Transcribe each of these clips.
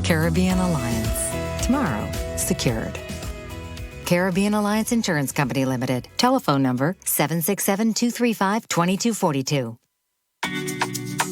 Caribbean Alliance. Tomorrow, secured. Caribbean Alliance Insurance Company Limited. Telephone number 767-235-2242.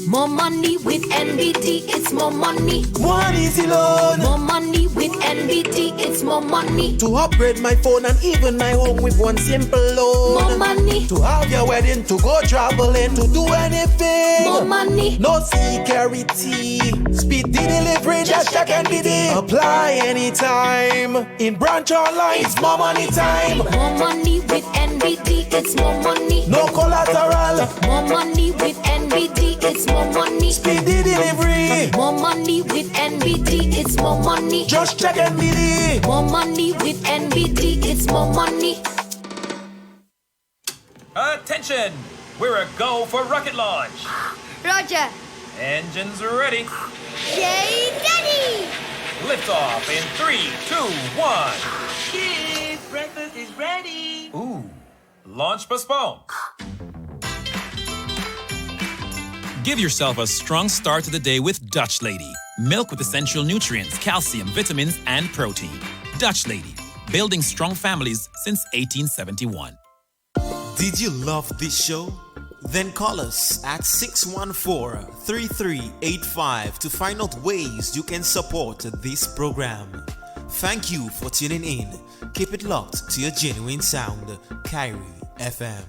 More money with NBT, it's more money. One easy loan. More money with NBT, it's more money. To upgrade my phone and even my home with one simple loan. More money. To have your wedding, to go traveling, to do anything. More money. No security. Speedy delivery, just check NBT. Apply anytime. In branch online, it's more money time. More money with NBT, it's more money. No collateral. More money with NBT, it's more money. Speedy delivery. More money with NBT, it's more money. Just check NBT. More money with NBT, it's more money. Attention! We're a go for rocket launch. Roger. Engines ready. Yay, Daddy! Liftoff in 3, 2, 1. Kids, breakfast is ready. Ooh. Launch postponed. Give yourself a strong start to the day with Dutch Lady. Milk with essential nutrients, calcium, vitamins, and protein. Dutch Lady. Building strong families since 1871. Did you love this show? Then call us at 614-3385 to find out ways you can support this program. Thank you for tuning in. Keep it locked to your genuine sound, Kyrie FM.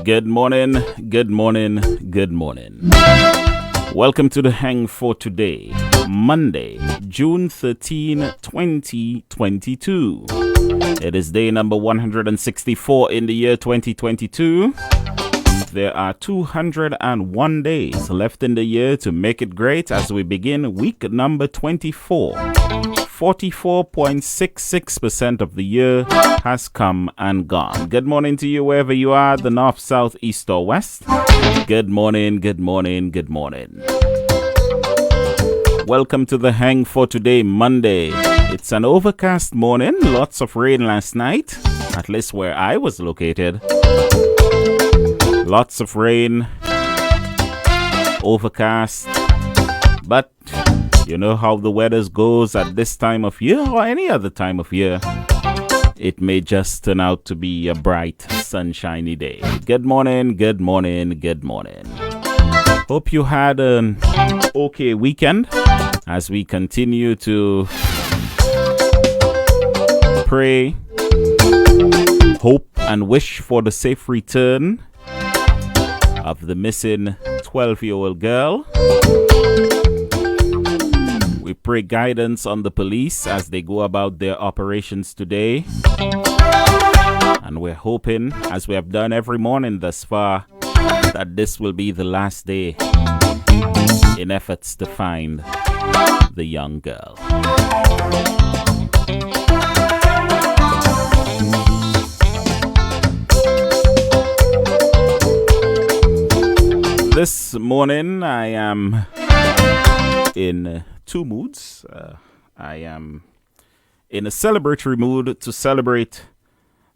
Good morning, good morning, good morning. Welcome to the Hang for today, Monday, June 13, 2022. It is day number 164 in the year 2022. There are 201 days left in the year to make it great as we begin week number 24. 44.66% of the year has come and gone. Good morning to you wherever you are, the north, south, east or west. Good morning, good morning, good morning. Welcome to the Hang for today, Monday. It's an overcast morning, lots of rain last night, at least where I was located. Lots of rain, overcast, but you know how the weather goes at this time of year or any other time of year. It may just turn out to be a bright, sunshiny day. Good morning, good morning, good morning. Hope you had an okay weekend as we continue to pray, hope, and wish for the safe return of the missing 12-year-old girl. We pray guidance on the police as they go about their operations today. And we're hoping, as we have done every morning thus far, that this will be the last day in efforts to find the young girl. This morning I am in two moods. I am in a celebratory mood to celebrate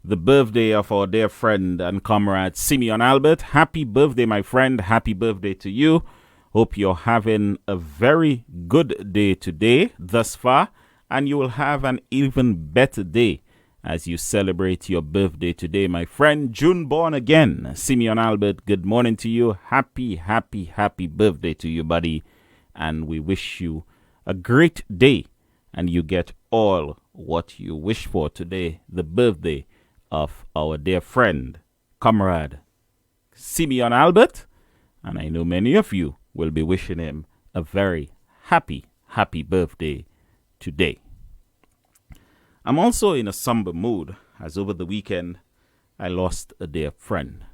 the birthday of our dear friend and comrade Simeon Albert. Happy birthday, my friend. Happy birthday to you. Hope you're having a very good day today thus far, and you will have an even better day as you celebrate your birthday today, my friend. June born again, Simeon Albert. Good morning to you. Happy, happy, happy birthday to you, buddy. And we wish you a great day, and you get all what you wish for today, the birthday of our dear friend, comrade Simeon Albert. And I know many of you will be wishing him a very happy, happy birthday today. I'm also in a somber mood as over the weekend I lost a dear friend.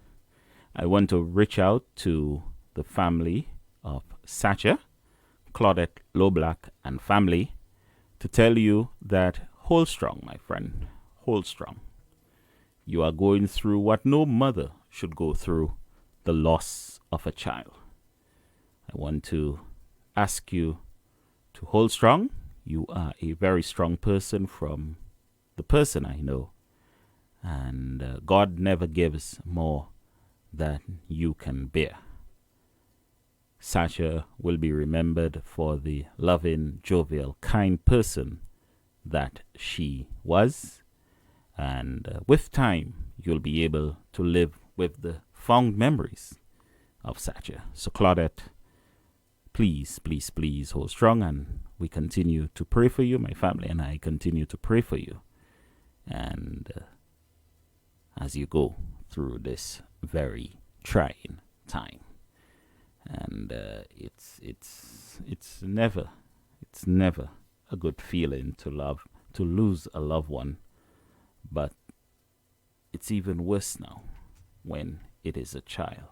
I want to reach out to the family of Sacha, Claudette Loblack and family to tell you that hold strong, my friend, hold strong. You are going through what no mother should go through, the loss of a child. I want to ask you to hold strong. You are a very strong person from the person I know, and God never gives more than you can bear. Sacha will be remembered for the loving, jovial, kind person that she was. And with time, you'll be able to live with the fond memories of Sacha. So Claudette, please, please, please hold strong. And we continue to pray for you. My family and I continue to pray for you. And as you go through this very trying time. And it's never a good feeling to lose a loved one, but it's even worse now when it is a child,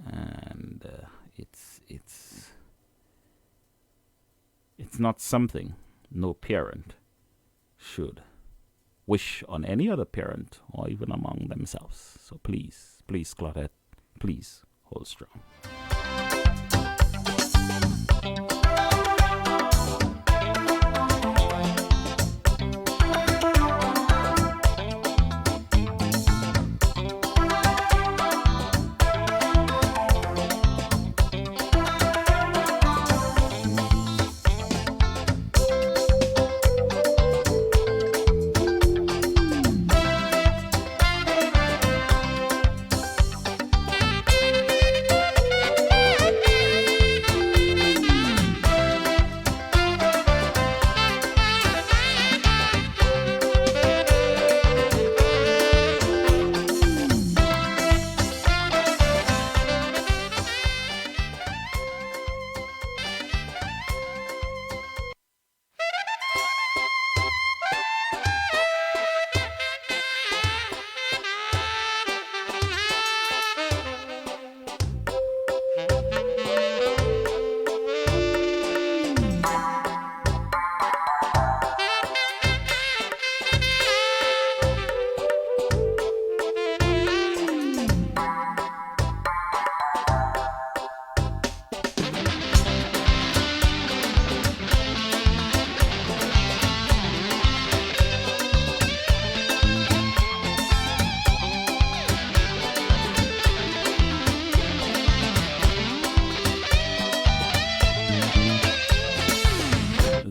and it's not something no parent should wish on any other parent or even among themselves. So please, Claudette, please hold strong.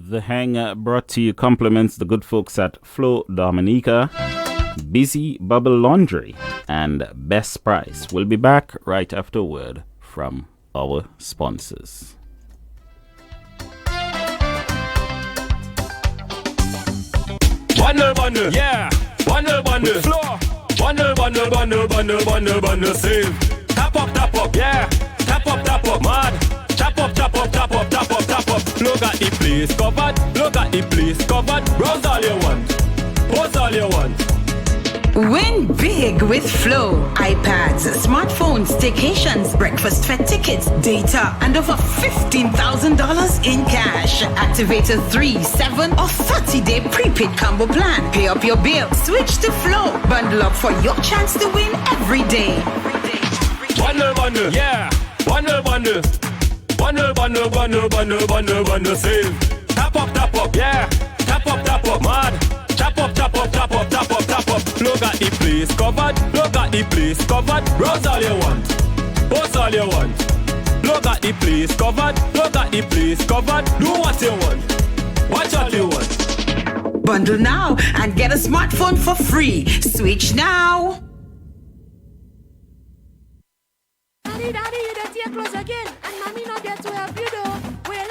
The Hang brought to you compliments the good folks at Flo Dominica, Busy Bubble Laundry, and Best Price. We'll be back right after a word from our sponsors. Bundle, yeah. Bundle, floor. Bundle, save. Tap up, yeah. Tap up, mad. Chop up. Look at the place covered. Browse all you want. Post all you want. Win big with Flow. iPads, smartphones, staycations, breakfast fed tickets, data, and over $15,000 in cash. Activate a 3, 7, or 30-day prepaid combo plan. Pay up your bill. Switch to Flow. Bundle up for your chance to win every day. Bundle, yeah. Bundle, save. Tap up, yeah. Tap up, mad. Chop up. Look at the place covered. Browse all you want. Post all you want. Look at the place covered. Do what you want. Watch what you want. Bundle now and get a smartphone for free. Switch now. Daddy, you don't tear close again. And mommy not there to help you though. Well,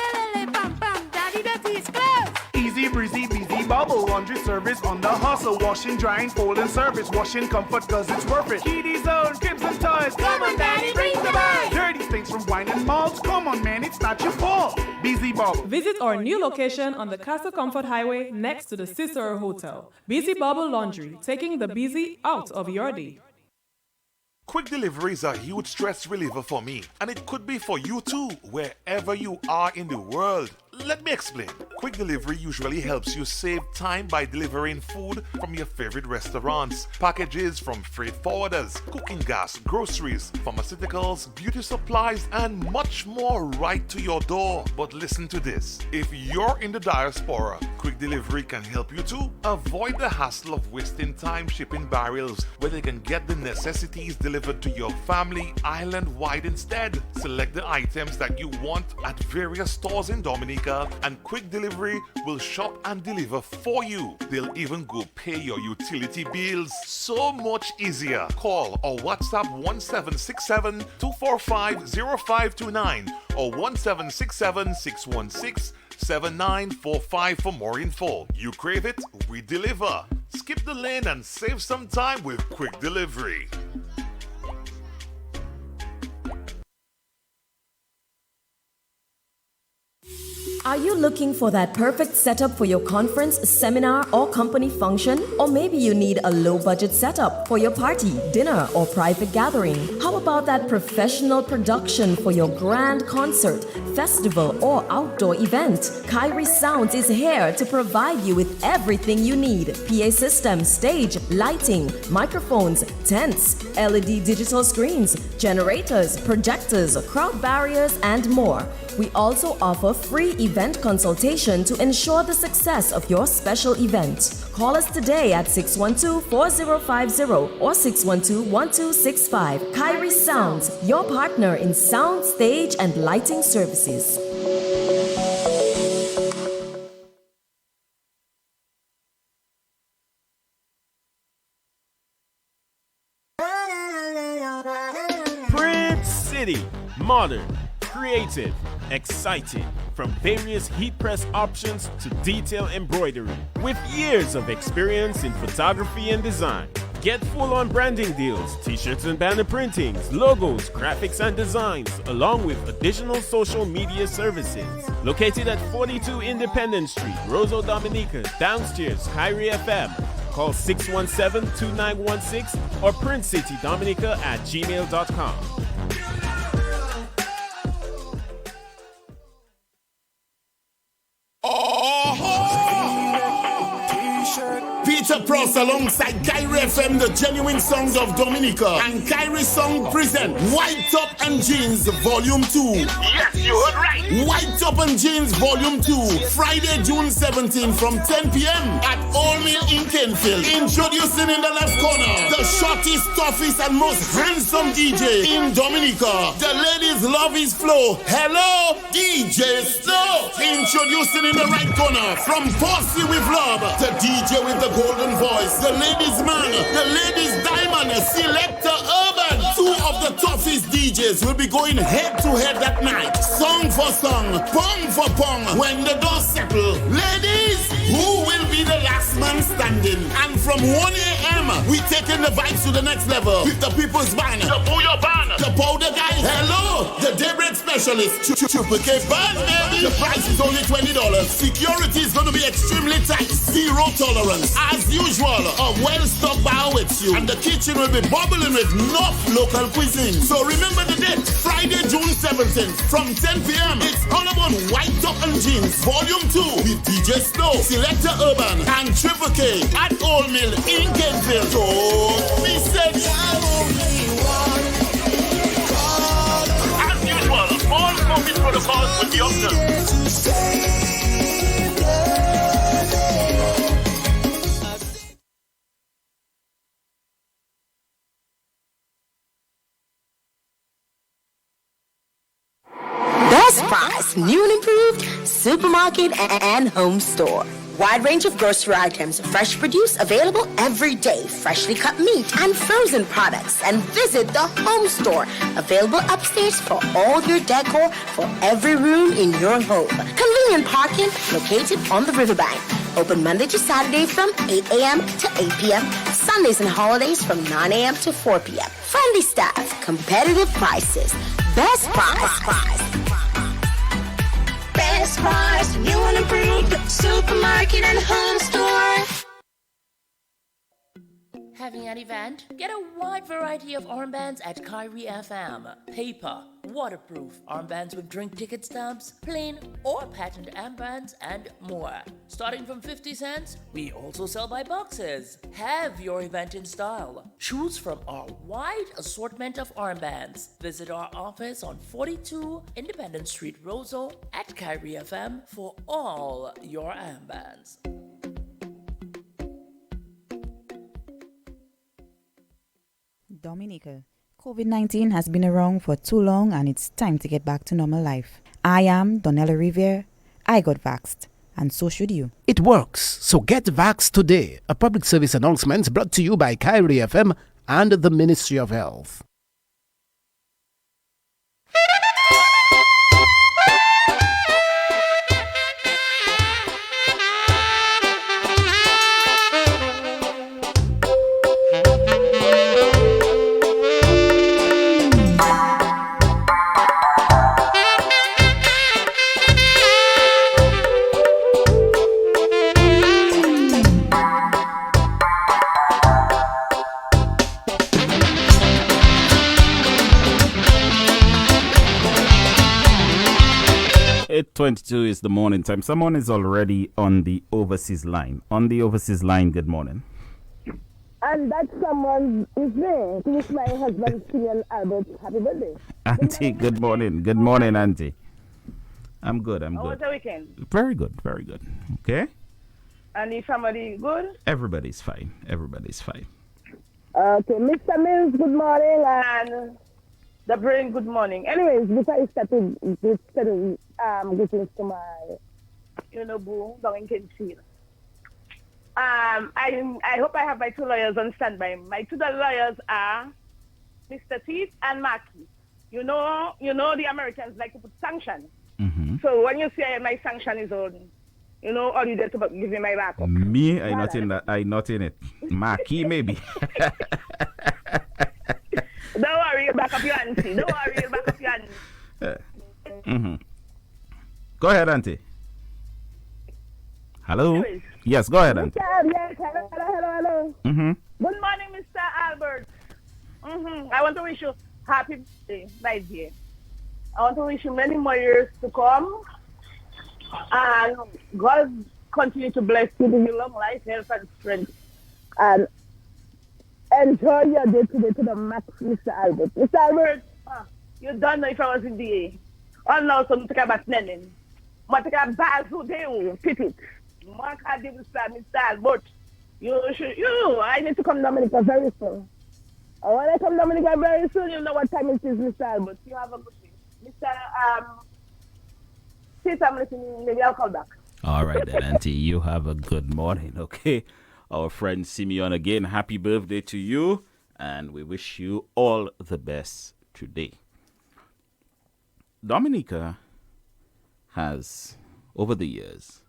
bam, daddy, that is close. Easy breezy, busy bubble laundry service on the hustle. Washing, drying, folding service. Washing comfort cause it's worth it. Kiddies zone, cribs and toys. Come on, daddy, bring the boy. Dirty stains from wine and malts. Come on, man, it's not your fault. Busy bubble. Visit our new location on the Castle Comfort Highway next to the Cicero Hotel. Busy Bubble Laundry, taking the busy out of your day. Quick delivery is a huge stress reliever for me, and it could be for you too, wherever you are in the world. Let me explain. Quick delivery usually helps you save time by delivering food from your favorite restaurants, packages from freight forwarders, cooking gas, groceries, pharmaceuticals, beauty supplies, and much more right to your door. But listen to this. If you're in the diaspora, quick delivery can help you too. Avoid the hassle of wasting time shipping barrels where they can get the necessities delivered to your family island-wide instead. Select the items that you want at various stores in Dominica, and quick delivery will shop and deliver for you. They'll even go pay your utility bills. So much easier. Call or WhatsApp 1767-245-0529 or 1767-616-7945 for more info. You crave it, we deliver. Skip the lane and save some time with quick delivery. Are you looking for that perfect setup for your conference, seminar, or company function? Or maybe you need a low-budget setup for your party, dinner, or private gathering? How about that professional production for your grand concert, festival, or outdoor event? Kyrie Sounds is here to provide you with everything you need. PA system, stage, lighting, microphones, tents, LED digital screens, generators, projectors, crowd barriers, and more. We also offer free event consultation to ensure the success of your special event. Call us today at 612-4050 or 612-1265. Kyrie Sounds, your partner in sound, stage, and lighting services. Print City, modern, creative, exciting, from various heat press options to detail embroidery. With years of experience in photography and design, get full-on branding deals, t-shirts and banner printings, logos, graphics and designs, along with additional social media services. Located at 42 Independence Street, Roseau Dominica, downstairs, Kyrie FM. Call 617-2916 or printcitydominica@gmail.com. Peter Pross alongside Kyrie FM, the genuine sound of Dominica, and Kyrie Song present White Top and Jeans Volume 2. Yes, you heard right. White Top and Jeans Volume 2, Friday, June 17 from 10 p.m. at All Mill in Kenfield. Introducing in the left corner, the shortest, toughest, and most handsome DJ in Dominica. The ladies love his flow. Hello, DJ Snow. Introducing in the right corner, from Posse with Love, the DJ with the golden voice, the ladies man, the ladies diamond, Selector Urban. Two of the toughest DJs will be going head to head that night. Song for song, pong for pong. When the dust settle, ladies, who will be the last man standing? And from 1 a.m., we taking the vibes to the next level with the People's Band, The Booyah Band, the Powder Guys. Hello, the Daybreak Specialist, Triple K Band, baby. The price is only $20. Security is going to be extremely tight. Zero tolerance. As usual, a well-stocked bar awaits you. And the kitchen will be bubbling with enough local cuisine. So remember the date, Friday, June 17th, from 10 p.m. It's all about White Top and Jeans, Volume 2, with DJ Snow, Selector Urban, and Triple K at Old Mill in Kenfield. So, we said, as usual, all COVID protocols will be observed. Best Price, new and improved supermarket and home store. Wide range of grocery items, fresh produce available every day, freshly cut meat and frozen products. And visit the home store, available upstairs for all your decor for every room in your home. Convenient parking located on the riverbank. Open Monday to Saturday from 8 a.m. to 8 p.m. Sundays and holidays from 9 a.m. to 4 p.m. Friendly staff, competitive prices. Best Price. Best Price, new and improved supermarket and home store. Having an event? Get a wide variety of armbands at Kyrie FM. Paper, waterproof, armbands with drink ticket stamps, plain or patent armbands, and more. Starting from 50 cents, we also sell by boxes. Have your event in style. Choose from our wide assortment of armbands. Visit our office on 42 Independence Street, Roseau at Kyrie FM for all your armbands. Dominica, COVID-19 has been around for too long and it's time to get back to normal life. I am Donella Riviere. I got vaxxed, and so should you. It works, so get vaxxed today. A public service announcement brought to you by Kyrie FM and the Ministry of Health. At 22 is the morning time. Someone is already on the overseas line. On the overseas line, good morning. And that someone is there to wish my husband, Simeon Albert, happy birthday. Auntie, good morning. Good morning, Auntie. I'm good. How was the weekend? Very good. Very good. Okay? And the family good? Everybody's fine. Everybody's fine. Okay, Mr. Mills, good morning, and the brain, good morning. Anyways, before I start greetings to my, boo, down in Kenfield. I hope I have my two lawyers on standby. My two lawyers are Mr. Teeth and Marky. You know the Americans like to put sanctions. Mm-hmm. So when you say my sanction is on, all you did to give me my backup. Me, I not in that. I not in it. Marky, maybe. Don't worry, back up your auntie. Don't worry, back up your auntie. Mm-hmm. Go ahead, Auntie. Hello? Yes, go ahead, Auntie. Yes, hello. Mm-hmm. Good morning, Mr. Albert. I want to wish you happy birthday, my dear. I want to wish you many more years to come. And God continue to bless you with long life, health, and strength. And enjoy your day today to the max, Mr. Albert. Mr. Albert, you don't know if I was in the A. All now, so I'm talking about Nenin. I'm talking about Basil Deo, Petit. Mark Mr. Albert. I need to come Dominica very soon. And when I come Dominica very soon, you know what time it is, Mr. Albert. You have a good day. Mr. Since I'm listening, maybe I'll call back. All right, then, Auntie. You have a good morning, okay? Our friend Simeon, again, happy birthday to you, and we wish you all the best today. Dominica has, over the years,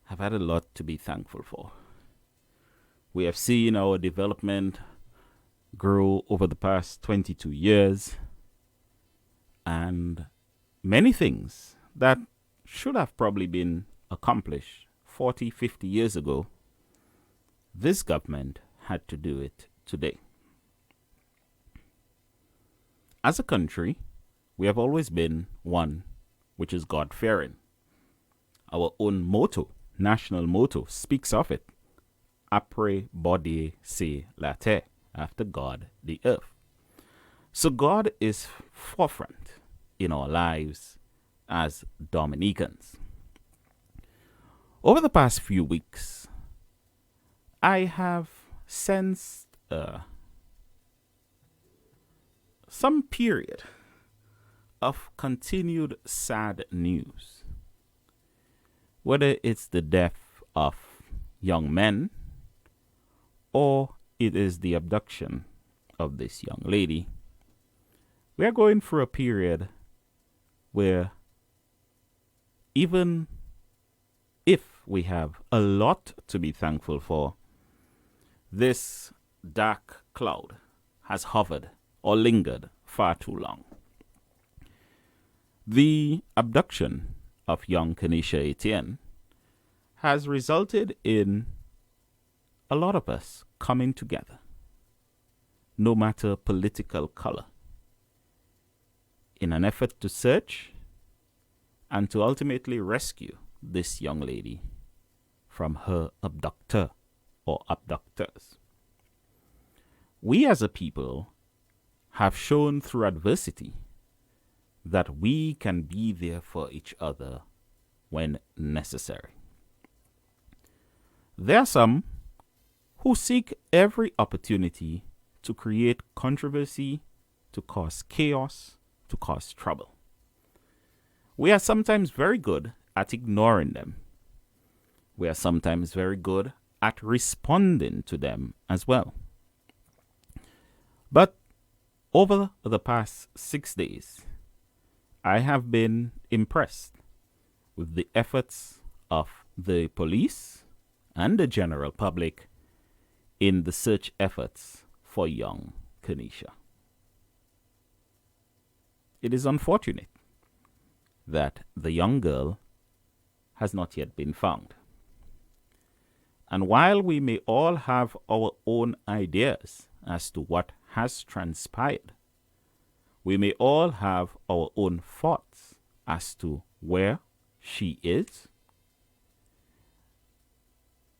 have had a lot to be thankful for. We have seen our development grow over the past 22 years, and many things that should have probably been accomplished 40, 50 years ago, this government had to do it today. As a country, we have always been one which is God-fearing. Our own motto, national motto, speaks of it. Apre body se la terre, after God, the earth. So God is forefront in our lives as Dominicans. Over the past few weeks, I have sensed some period of continued sad news. Whether it's the death of young men or it is the abduction of this young lady, we are going through a period where even if we have a lot to be thankful for, this dark cloud has hovered or lingered far too long. The abduction of young Kenesha Etienne has resulted in a lot of us coming together, no matter political color, in an effort to search and to ultimately rescue this young lady from her abductor or abductors. We as a people have shown through adversity that we can be there for each other when necessary. There are some who seek every opportunity to create controversy, to cause chaos, to cause trouble. We are sometimes very good at ignoring them. We are sometimes very good at responding to them as well. But over the past 6 days, I have been impressed with the efforts of the police and the general public in the search efforts for young Kenesha. It is unfortunate that the young girl has not yet been found. And while we may all have our own ideas as to what has transpired, we may all have our own thoughts as to where she is.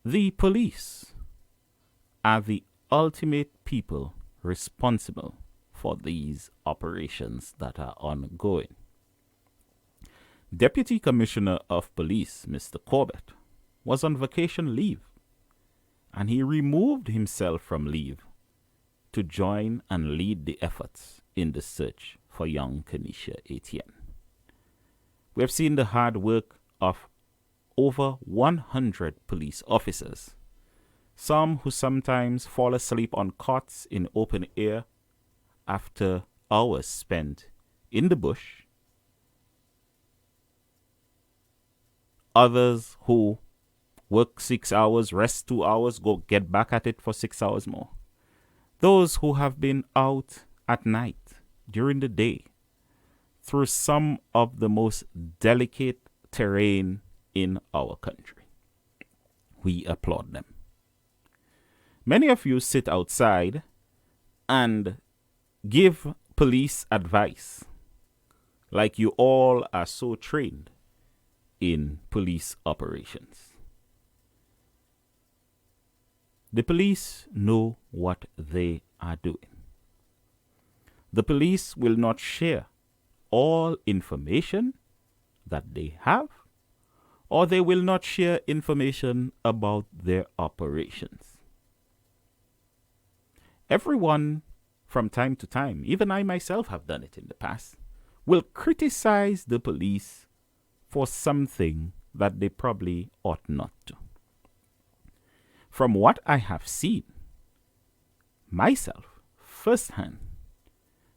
The police are the ultimate people responsible for these operations that are ongoing. Deputy Commissioner of Police, Mr. Corbett, was on vacation leave, and he removed himself from leave to join and lead the efforts in the search for young Kenesha Etienne. We have seen the hard work of over 100 police officers, some who sometimes fall asleep on cots in open air after hours spent in the bush, others who work 6 hours, rest 2 hours, go get back at it for 6 hours more. Those who have been out at night, during the day, through some of the most delicate terrain in our country. We applaud them. Many of you sit outside and give police advice like you all are so trained in police operations. The police know what they are doing. The police will not share all information that they have, or they will not share information about their operations. Everyone, from time to time, even I myself have done it in the past, will criticize the police for something that they probably ought not to. From what I have seen, myself, firsthand,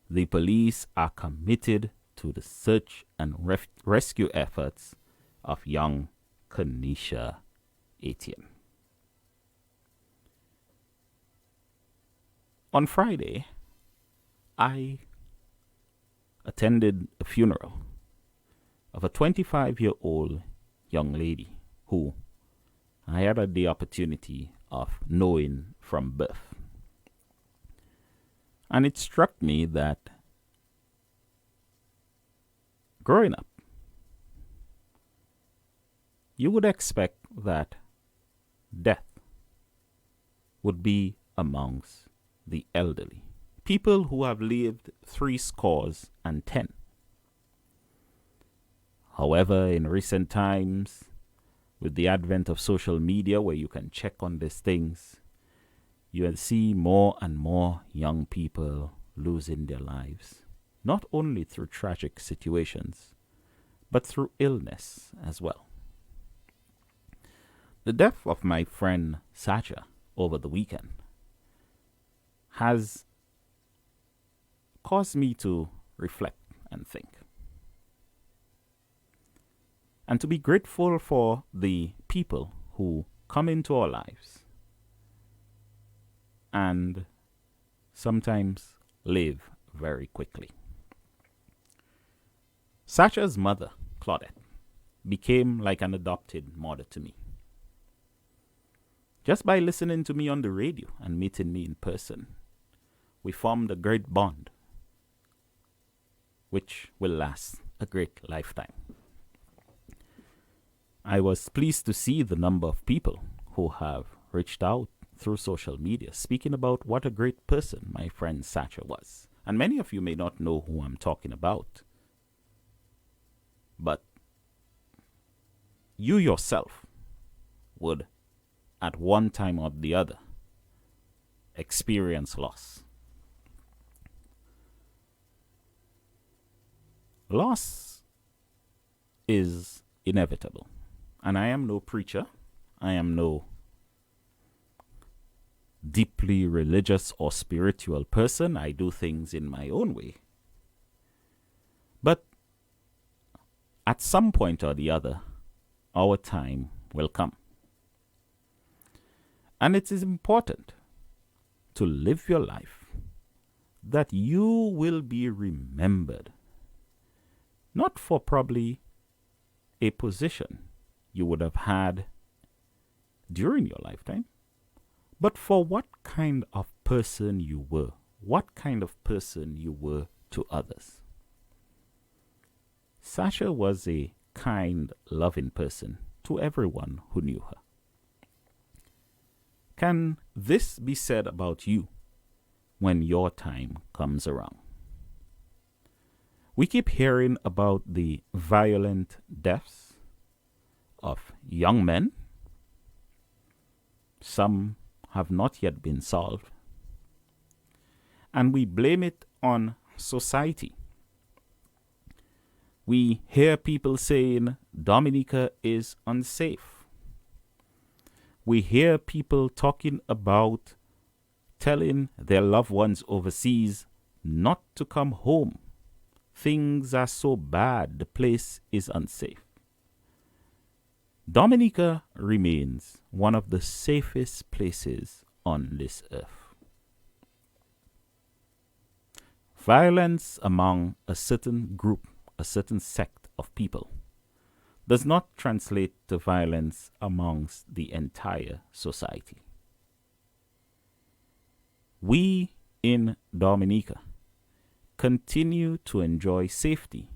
the police are committed to the search and rescue efforts of young Kanisha Etienne. On Friday, I attended a funeral of a 25-year-old young lady who I had the opportunity of knowing from birth. And it struck me that growing up, you would expect that death would be amongst the elderly, people who have lived 70. However, in recent times, with the advent of social media where you can check on these things, you will see more and more young people losing their lives, not only through tragic situations, but through illness as well. The death of my friend Sacha over the weekend has caused me to reflect and think, and to be grateful for the people who come into our lives and sometimes live very quickly. Sacha's mother, Claudette, became like an adopted mother to me. Just by listening to me on the radio and meeting me in person, we formed a great bond, which will last a great lifetime. I was pleased to see the number of people who have reached out through social media, speaking about what a great person my friend Sacha was. And many of you may not know who I'm talking about, but you yourself would, at one time or the other, experience loss. Loss is inevitable. And I am no preacher. I am no deeply religious or spiritual person. I do things in my own way. But at some point or the other, our time will come. And it is important to live your life that you will be remembered, not for probably a position you would have had during your lifetime, but for what kind of person you were, what kind of person you were to others. Sacha was a kind, loving person to everyone who knew her. Can this be said about you when your time comes around? We keep hearing about the violent deaths of young men. Some have not yet been solved. And we blame it on society. We hear people saying Dominica is unsafe. We hear people talking about telling their loved ones overseas not to come home. Things are so bad, the place is unsafe. Dominica remains one of the safest places on this earth. Violence among a certain group, a certain sect of people, does not translate to violence amongst the entire society. We in Dominica continue to enjoy safety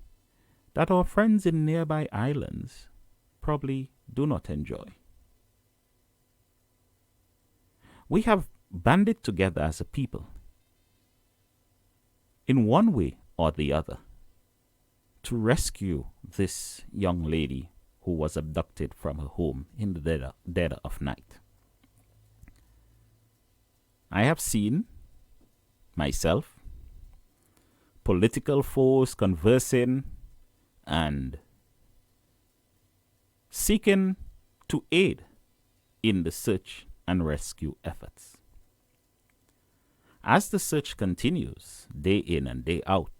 that our friends in nearby islands probably do not enjoy. We have banded together as a people, in one way or the other, to rescue this young lady who was abducted from her home in the dead of night. I have seen myself political foes conversing and seeking to aid in the search and rescue efforts. As the search continues day in and day out,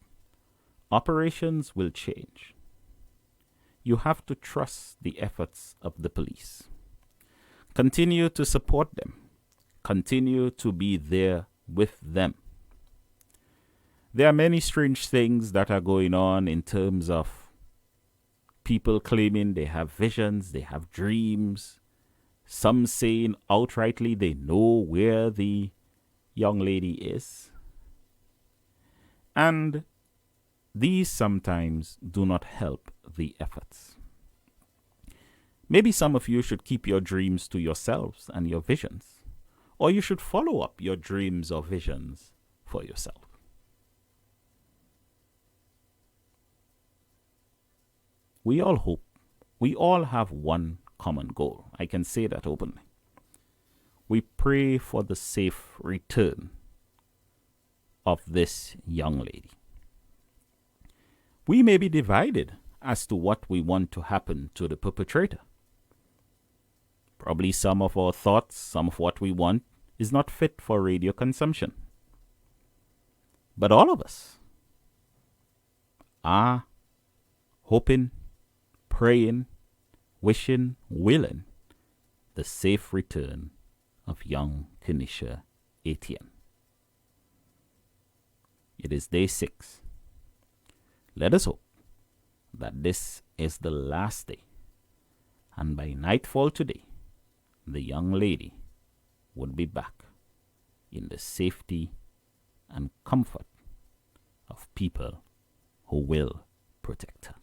operations will change. You have to trust the efforts of the police. Continue to support them. Continue to be there with them. There are many strange things that are going on in terms of people claiming they have visions, they have dreams. Some saying outrightly they know where the young lady is. And these sometimes do not help the efforts. Maybe some of you should keep your dreams to yourselves and your visions, or you should follow up your dreams or visions for yourself. We all hope, we all have one common goal. I can say that openly. We pray for the safe return of this young lady. We may be divided as to what we want to happen to the perpetrator. Probably some of our thoughts, some of what we want, is not fit for radio consumption. But all of us are hoping, praying, wishing, willing the safe return of young Kenisha Etienne. It is day 6. Let us hope that this is the last day, and by nightfall today, the young lady would be back in the safety and comfort of people who will protect her.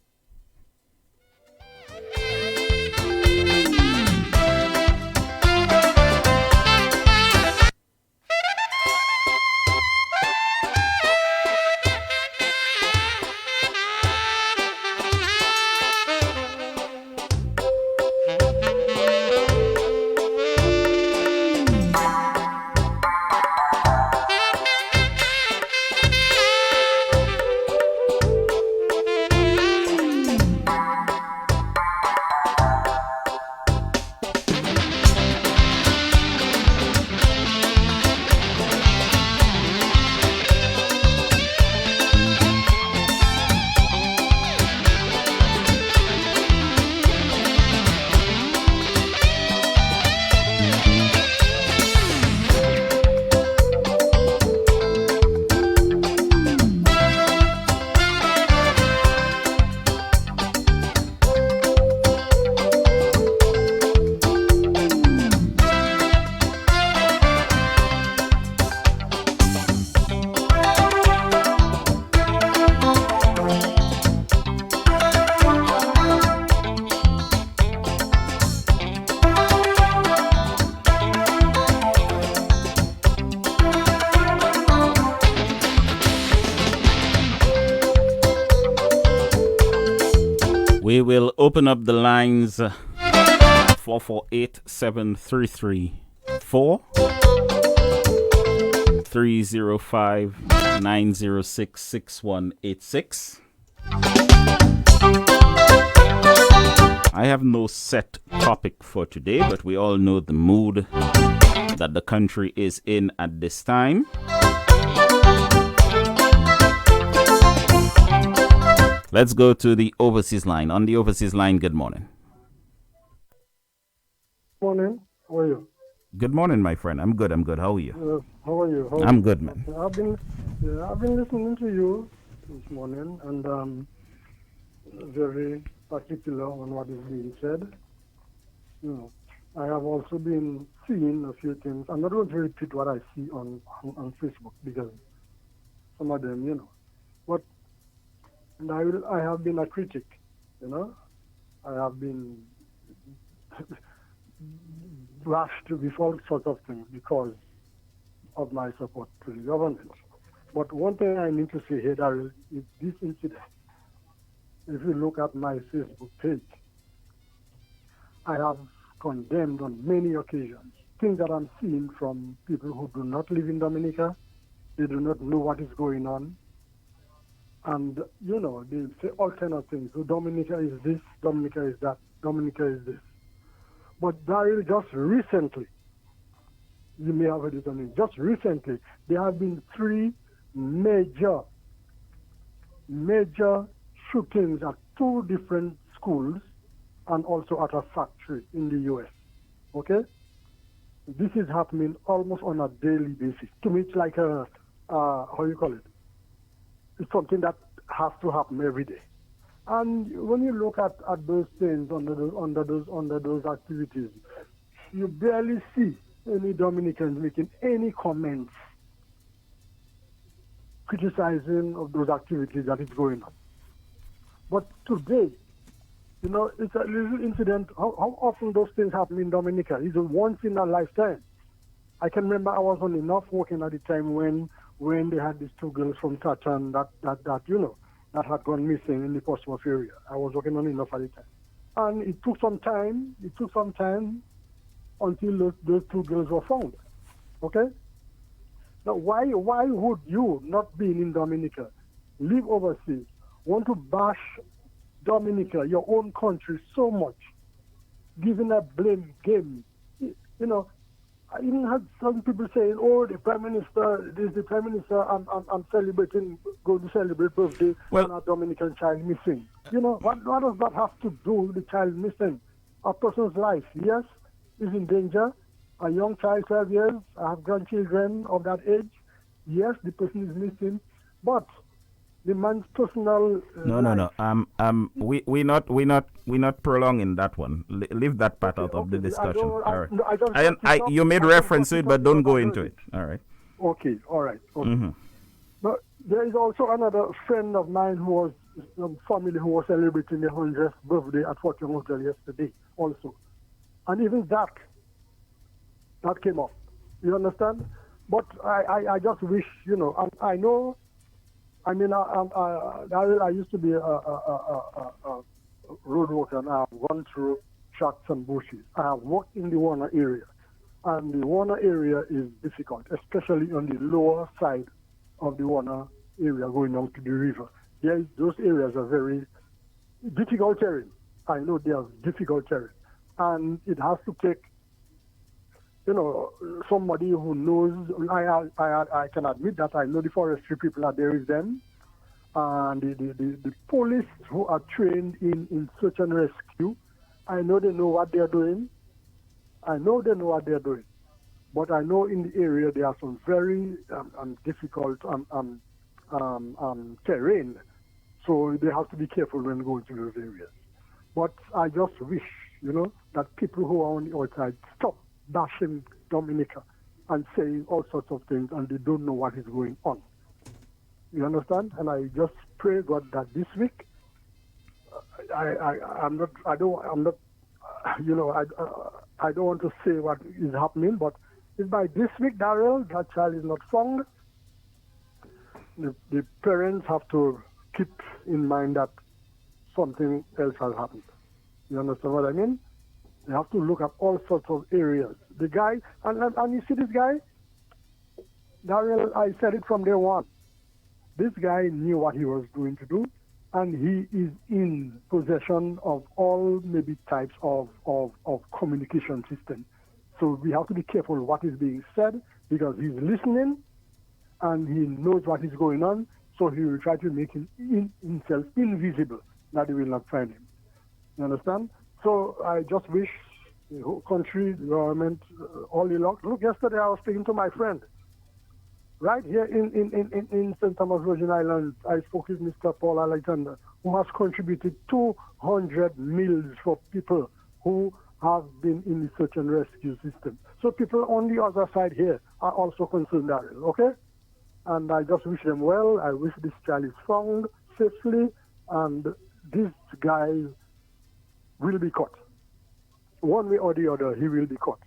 We will open up the lines 448-733-4 305-906-6186. I have no set topic for today, but we all know the mood that the country is in at this time. Let's go to the overseas line. On the overseas line, good morning. Morning. How are you? Good morning, my friend. I'm good. How are you? How are you? I'm good, man. I've been listening to you this morning, and very particular on what is being said. I have also been seeing a few things. I'm not going to repeat what I see on Facebook because some of them, but. And I have been a critic, I have been bashed with all sorts of things because of my support to the government. But one thing I need to say here, Daryl, is this incident. If you look at my Facebook page, I have condemned on many occasions things that I'm seeing from people who do not live in Dominica. They do not know what is going on. And, you know, they say all kind of things. So Dominica is this, Dominica is that, Dominica is this. But Daryl, just recently, you may have heard it on it, just recently, there have been 3 major shootings at 2 different schools and also at a factory in the U.S. Okay? This is happening almost on a daily basis. To me, it's like a, how you call it? It's something that has to happen every day. And when you look at those things under those activities, you barely see any Dominicans making any comments criticizing of those activities that is going on. But today, you know, it's a little incident. How often those things happen in Dominica? It's a once in a lifetime. I can remember I was on enough working at the time when they had these 2 girls from Tatan that you know, that had gone missing in the Portsmouth area. I was working on enough at the time. And it took some time until those 2 girls were found. Okay? Now, why would you, not being in Dominica, live overseas, want to bash Dominica, your own country, so much, giving a blame game? You know, I even had some people saying, "Oh, the Prime Minister, this is the Prime Minister, I'm celebrating, going to celebrate birthday on a Dominican child missing." You know, what does that have to do with the child missing? A person's life, yes, is in danger. A young child, 12 years, I have grandchildren of that age. Yes, the person is missing, but the man's personal. No. We're not prolonging that one. Leave that part out of the discussion. All right. You made reference to it, but don't go into it. All right. Okay. All right. Okay. Mm-hmm. But there is also another friend of mine who was family who was celebrating their 100th birthday at Fortune Hotel yesterday, also, and even that came up. You understand? But I just wish, you know, I know. I mean, I used to be a road worker, and I have gone through shacks and bushes. I have worked in the Warner area, and the Warner area is difficult, especially on the lower side of the Warner area going down to the river. Those areas are very difficult terrain. I know they are difficult terrain, and it has to take, you know, somebody who knows. I can admit that I know the forestry people are there with them, and the police who are trained in search and rescue. I know they know what they are doing. But I know in the area there are some very difficult terrain, so they have to be careful when going to those areas. But I just wish, you know, that people who are on the outside stop bashing Dominica and saying all sorts of things, and they don't know what is going on. You understand? And I just pray God that this week, I don't want to say what is happening, but if by this week, Daryl, that child is not found, the parents have to keep in mind that something else has happened. You understand what I mean? They have to look at all sorts of areas. The guy, and you see this guy, Daryl, I said it from day one. This guy knew what he was going to do, and he is in possession of all maybe types of communication system. So we have to be careful what is being said, because he's listening and he knows what is going on, so he will try to make himself invisible, that they will not find him. You understand? So I just wish the whole country, the government, all the luck. Look, yesterday I was speaking to my friend. Right here in St. Thomas, Virgin Islands, I spoke with Mr. Paul Alexander, who has contributed 200 meals for people who have been in the search and rescue system. So people on the other side here are also concerned, Daryl, okay? And I just wish them well. I wish this child is found safely, and this guy will be caught. One way or the other, he will be caught.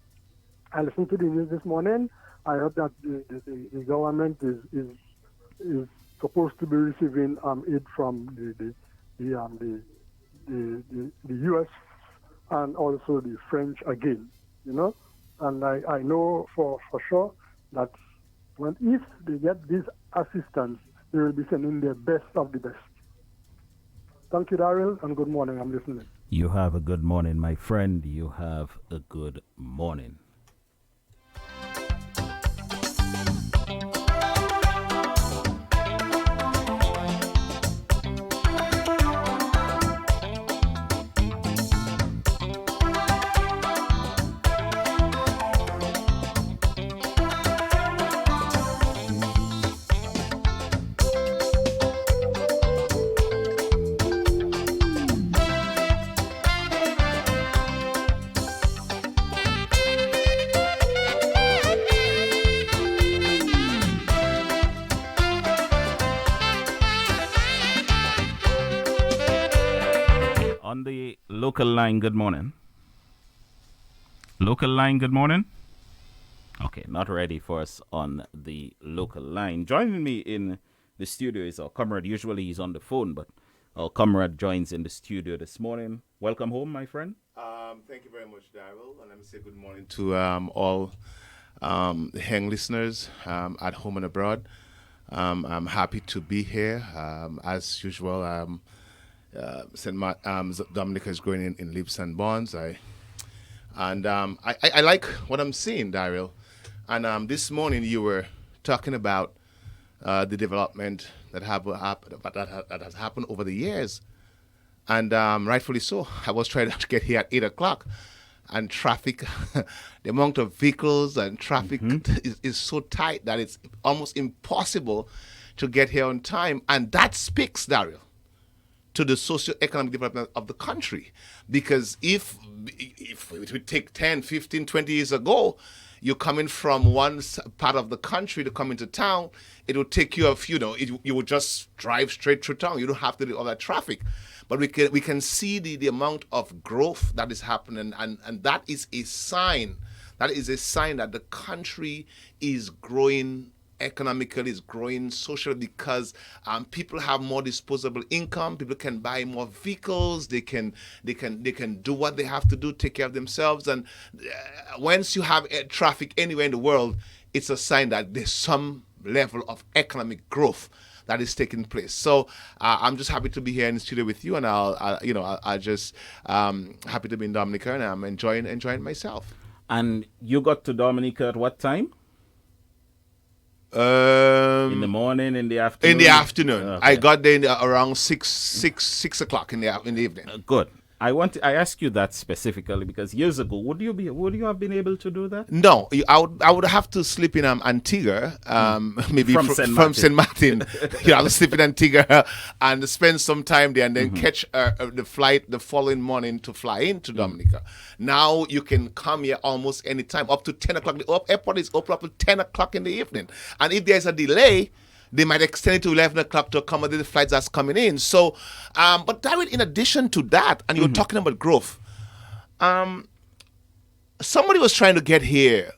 I listened to the news this morning. I heard that the government is supposed to be receiving aid from the U.S. and also the French again, And I know for sure that if they get this assistance, they will be sending the best of the best. Thank you, Daryl, and good morning. I'm listening. You have a good morning, my friend. You have a good morning. On the local line, good morning. Local line, good morning. Okay, not ready for us on the local line. Joining me in the studio is our comrade. Usually he's on the phone, but our comrade joins in the studio this morning. Welcome home, my friend. Thank you very much, Daryl. And let me say good morning to all Hang listeners at home and abroad. I'm happy to be here. As usual, Dominica is growing in leaps and bounds. I like what I'm seeing, Daryl. And this morning you were talking about the development that has happened over the years, and rightfully so. I was trying to get here at 8 o'clock, and traffic, the amount of vehicles and traffic is so tight that it's almost impossible to get here on time, and that speaks, Daryl, to the socio-economic development of the country. Because if it would take 10, 15, 20 years ago, you're coming from one part of the country to come into town, it would take you you would just drive straight through town. You don't have to do all that traffic. But we can see the amount of growth that is happening, and that is a sign. That is a sign that the country is growing economically, is growing socially, because people have more disposable income. People can buy more vehicles. They can do what they have to do, take care of themselves. And once you have traffic anywhere in the world, it's a sign that there's some level of economic growth that is taking place. So I'm just happy to be here in the studio with you, and I'll just happy to be in Dominica, and I'm enjoying myself. And you got to Dominica at what time? In the morning, in the afternoon? In the afternoon. Okay. I got there around 6 o'clock in the evening. Good. I ask you that specifically because years ago, would you have been able to do that? No, I would have to sleep in Antigua, maybe from St. Martin. I would sleep in Antigua and spend some time there, and then catch the flight the following morning to fly into Dominica. Now you can come here almost any time, up to 10 o'clock. The airport is open up to 10 o'clock in the evening, and if there's a delay, they might extend it to 11 o'clock to accommodate the flights that's coming in. So, but David, in addition to that, and you were talking about growth, somebody was trying to get here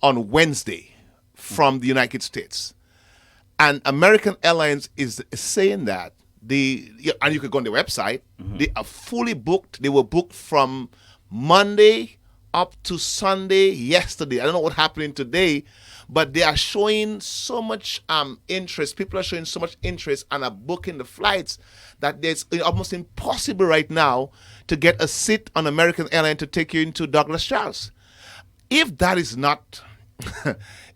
on Wednesday from the United States. And American Airlines is saying that and you could go on their website, they are fully booked. They were booked from Monday up to Sunday yesterday. I don't know what's happening today, but they are showing so much interest. People are showing so much interest and are booking the flights that it's almost impossible right now to get a seat on American Airlines to take you into Douglas Charles. If that is not,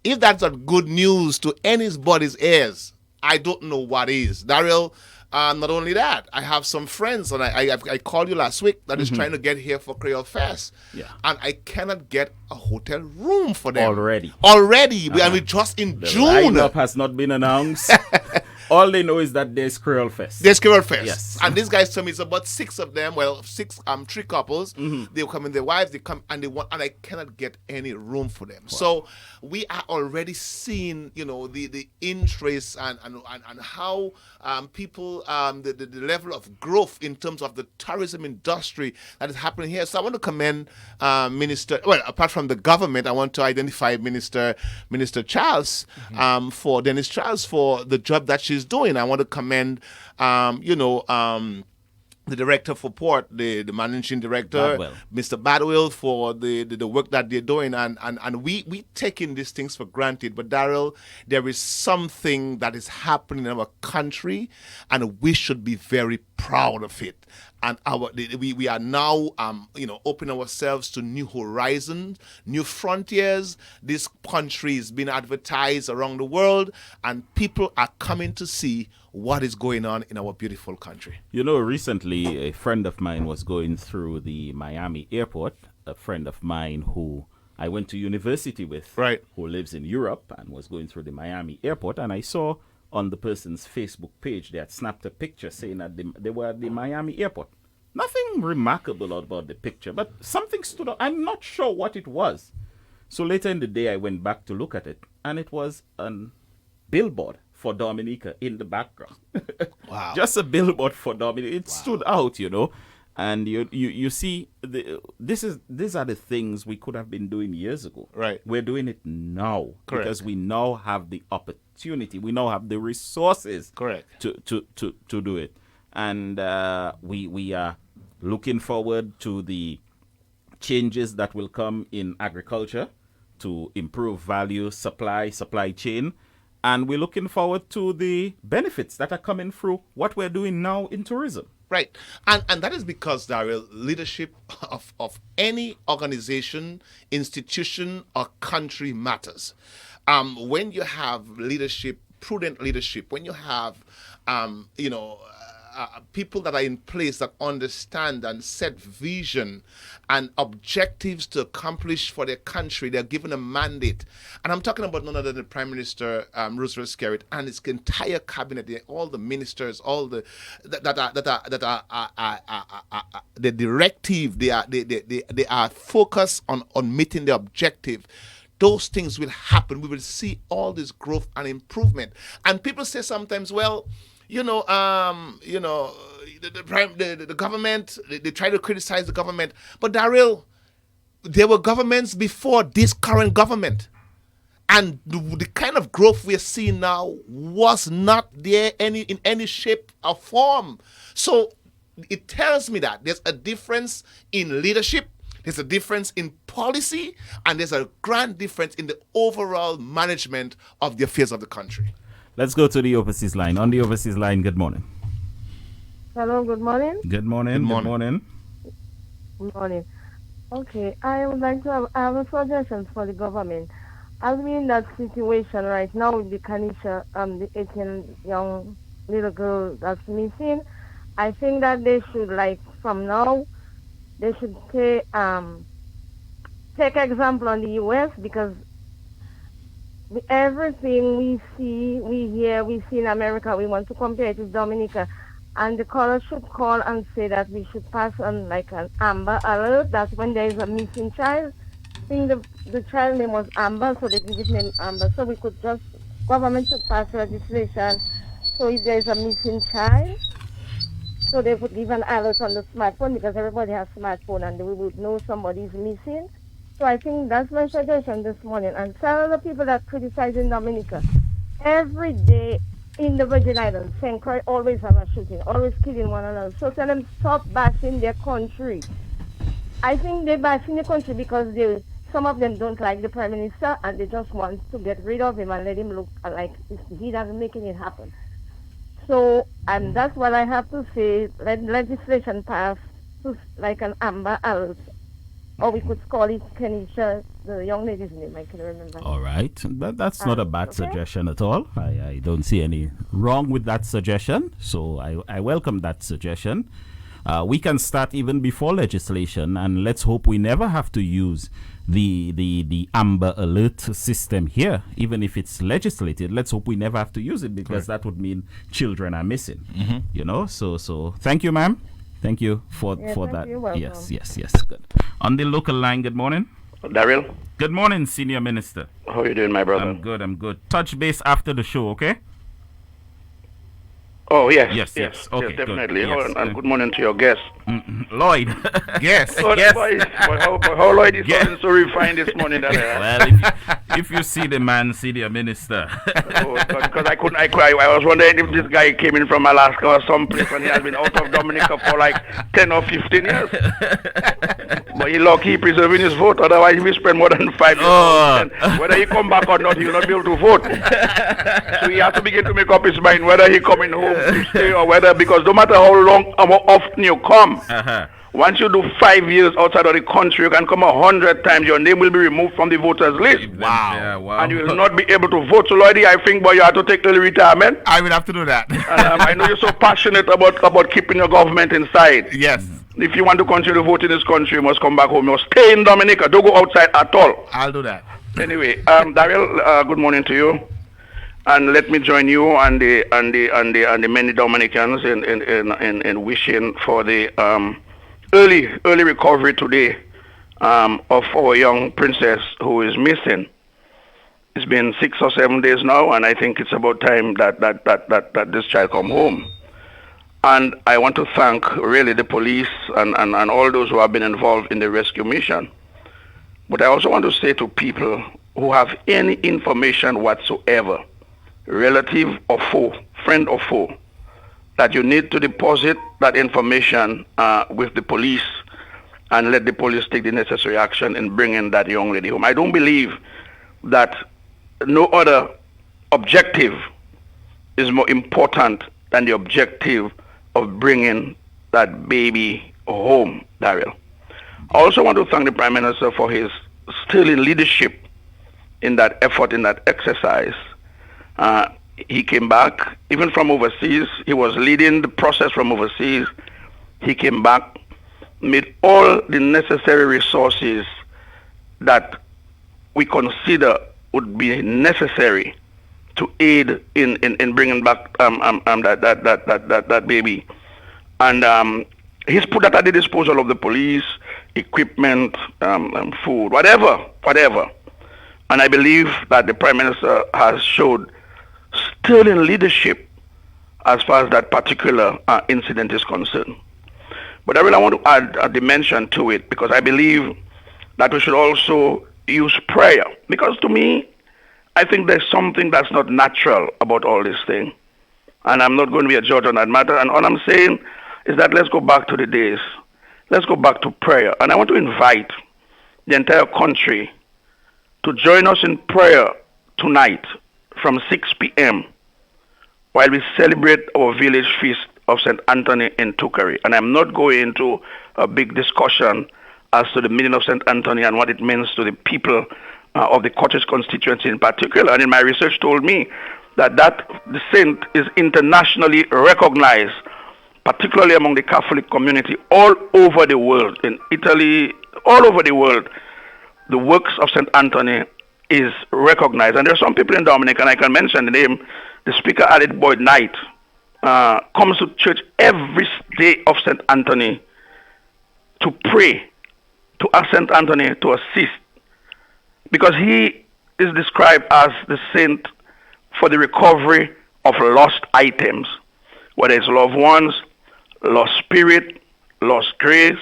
if that's not good news to anybody's ears, I don't know what is. Daryl, not only that, I have some friends, and I called you last week, that is trying to get here for Creole Fest. Yeah. And I cannot get a hotel room for them. Already. And we're just in June. The lineup has not been announced. All they know is that there's Creole Fest. There's Creole Fest. Yes. And these guys told me it's about 6 of them. Well, 3 couples. Mm-hmm. They come in, their wives, they come and they want, and I cannot get any room for them. Wow. So we are already seeing, the interest and how people, the level of growth in terms of the tourism industry that is happening here. So I want to commend Minister, well, apart from the government, I want to identify Minister Charles, for Dennis Charles, for the job that she's doing. I want to commend, the director for Port, the managing director, Badwell. Mr. Badwell, for the work that they're doing. And we taking these things for granted. But Daryl, there is something that is happening in our country, and we should be very proud of it. And we are now, opening ourselves to new horizons, new frontiers. This country is being advertised around the world, and people are coming to see what is going on in our beautiful country. Recently, a friend of mine was going through the Miami airport, a friend of mine who I went to university with, right, who lives in Europe, and was going through the Miami airport, and I saw on the person's Facebook page, they had snapped a picture saying that they were at the Miami airport. Nothing remarkable about the picture, but something stood out. I'm not sure what it was. So later in the day, I went back to look at it, and it was a billboard for Dominica in the background. Wow. Just a billboard for Dominica. It stood out, And you see, these are the things we could have been doing years ago. Right. We're doing it now. Correct. Because we now have the opportunity. We now have the resources. Correct. To do it. And we are looking forward to the changes that will come in agriculture to improve value, supply chain. And we're looking forward to the benefits that are coming through what we're doing now in tourism. Right. And that is because, Daryl, leadership of any organization, institution, or country matters. When you have leadership, prudent leadership, when you have, people that are in place that understand and set vision and objectives to accomplish for their country, they're given a mandate. And I'm talking about none other than Prime Minister Roosevelt Skerrit and his entire cabinet, all the ministers, all the that are the directive. They are focused on meeting the objective. Those things will happen. We will see all this growth and improvement. And people say sometimes, well, the government, they try to criticize the government. But Daryl, there were governments before this current government. And the kind of growth we're seeing now was not there in any shape or form. So it tells me that there's a difference in leadership, there's a difference in policy, and there's a grand difference in the overall management of the affairs of the country. Let's go to the overseas line. On the overseas line, good morning. Hello, good morning. Good morning. Good morning. Good morning. Okay, I would like to have a suggestion for the government. As we in that situation right now with the Kanisha, the 18 young little girl that's missing, I think that they should, from now, they should take example on the U.S. because everything we see, we hear, we see in America, we want to compare it with Dominica. And the caller should call and say that we should pass on an Amber Alert. That's when there is a missing child. I think the child name was Amber, so they give his name Amber. So we could government should pass legislation. So if there is a missing child, so they would give an alert on the smartphone because everybody has smartphone and we would know somebody is missing. So I think that's my suggestion this morning. And tell the people that criticizing Dominica, every day in the Virgin Islands, St. Croix always have a shooting, always killing one another. So tell them stop bashing their country. I think they're bashing the country because some of them don't like the Prime Minister and they just want to get rid of him and let him look like he doesn't making it happen. So that's what I have to say. Let legislation pass to an Amber Alert. Or we could call it Kenisha, the young lady's name, I can remember. All right. That's not a bad suggestion at all. I don't see any wrong with that suggestion. So I welcome that suggestion. we can start even before legislation, and let's hope we never have to use the Amber Alert system here, even if it's legislated. Let's hope we never have to use it, because that would mean children are missing. You know, so thank you, ma'am. Thank you for that. Yes. Good. On the local line, good morning. Daryl. Good morning, Senior Minister. How are you doing, my brother? I'm good. Touch base after the show, okay? Oh, yes. Yes. Okay, yes, definitely. Good. Yes. And good morning to your guest. Lloyd. Yes. How Lloyd is sounding so refined this morning. Well, if you see the man, Senior Minister. Because I was wondering if this guy came in from Alaska or someplace, and he has been out of Dominica for like 10 or 15 years. But he's lucky preserving his vote, otherwise he will spend more than 5 years. Whether he come back or not, he will not be able to vote. So he has to begin to make up his mind whether he coming home to stay or whether, because no matter how long or how often you come, once you do 5 years outside of the country, you can come 100 times, your name will be removed from the voters list. Wow. And you will not be able to vote. So, Lloydie, I think, boy, you have to take early retirement. I will have to do that. And I know you're so passionate about keeping your government inside. Yes. If you want to continue to vote in this country, you must come back home. You must stay in Dominica. Don't go outside at all. I'll do that. Anyway, Daryl, good morning to you. And let me join you and the many Dominicans in wishing for the early recovery today of our young princess who is missing. It's been 6 or 7 days now, and I think it's about time that this child come home. And I want to thank really the police and all those who have been involved in the rescue mission. But I also want to say to people who have any information whatsoever, relative or foe, friend or foe, that you need to deposit that information with the police and let the police take the necessary action in bringing that young lady home. I don't believe that no other objective is more important than the objective of bringing that baby home, Daryl. I also want to thank the Prime Minister for his sterling leadership in that effort, in that exercise. He came back, even from overseas. He was leading the process from overseas. He came back, made all the necessary resources that we consider would be necessary to aid in bringing back that baby. And he's put that at the disposal of the police, equipment, food, whatever. And I believe that the Prime Minister has showed sterling leadership as far as that particular incident is concerned. But I really want to add a dimension to it, because I believe that we should also use prayer. Because to me, I think there's something that's not natural about all this thing. And I'm not going to be a judge on that matter. And all I'm saying is that let's go back to the days. Let's go back to prayer. And I want to invite the entire country to join us in prayer tonight from 6 p.m. while we celebrate our village feast of St. Anthony in Tukari. And I'm not going into a big discussion as to the meaning of St. Anthony and what it means to the people of the Cottage constituency in particular. And in my research told me that the saint is internationally recognized, particularly among the Catholic community all over the world, in Italy, all over the world. The works of St. Anthony is recognized. And there are some people in Dominica, and I can mention the name, the speaker, Aled Boyd Knight, comes to church every day of St. Anthony to pray, to ask St. Anthony to assist, because he is described as the saint for the recovery of lost items, whether it's loved ones, lost spirit, lost grace,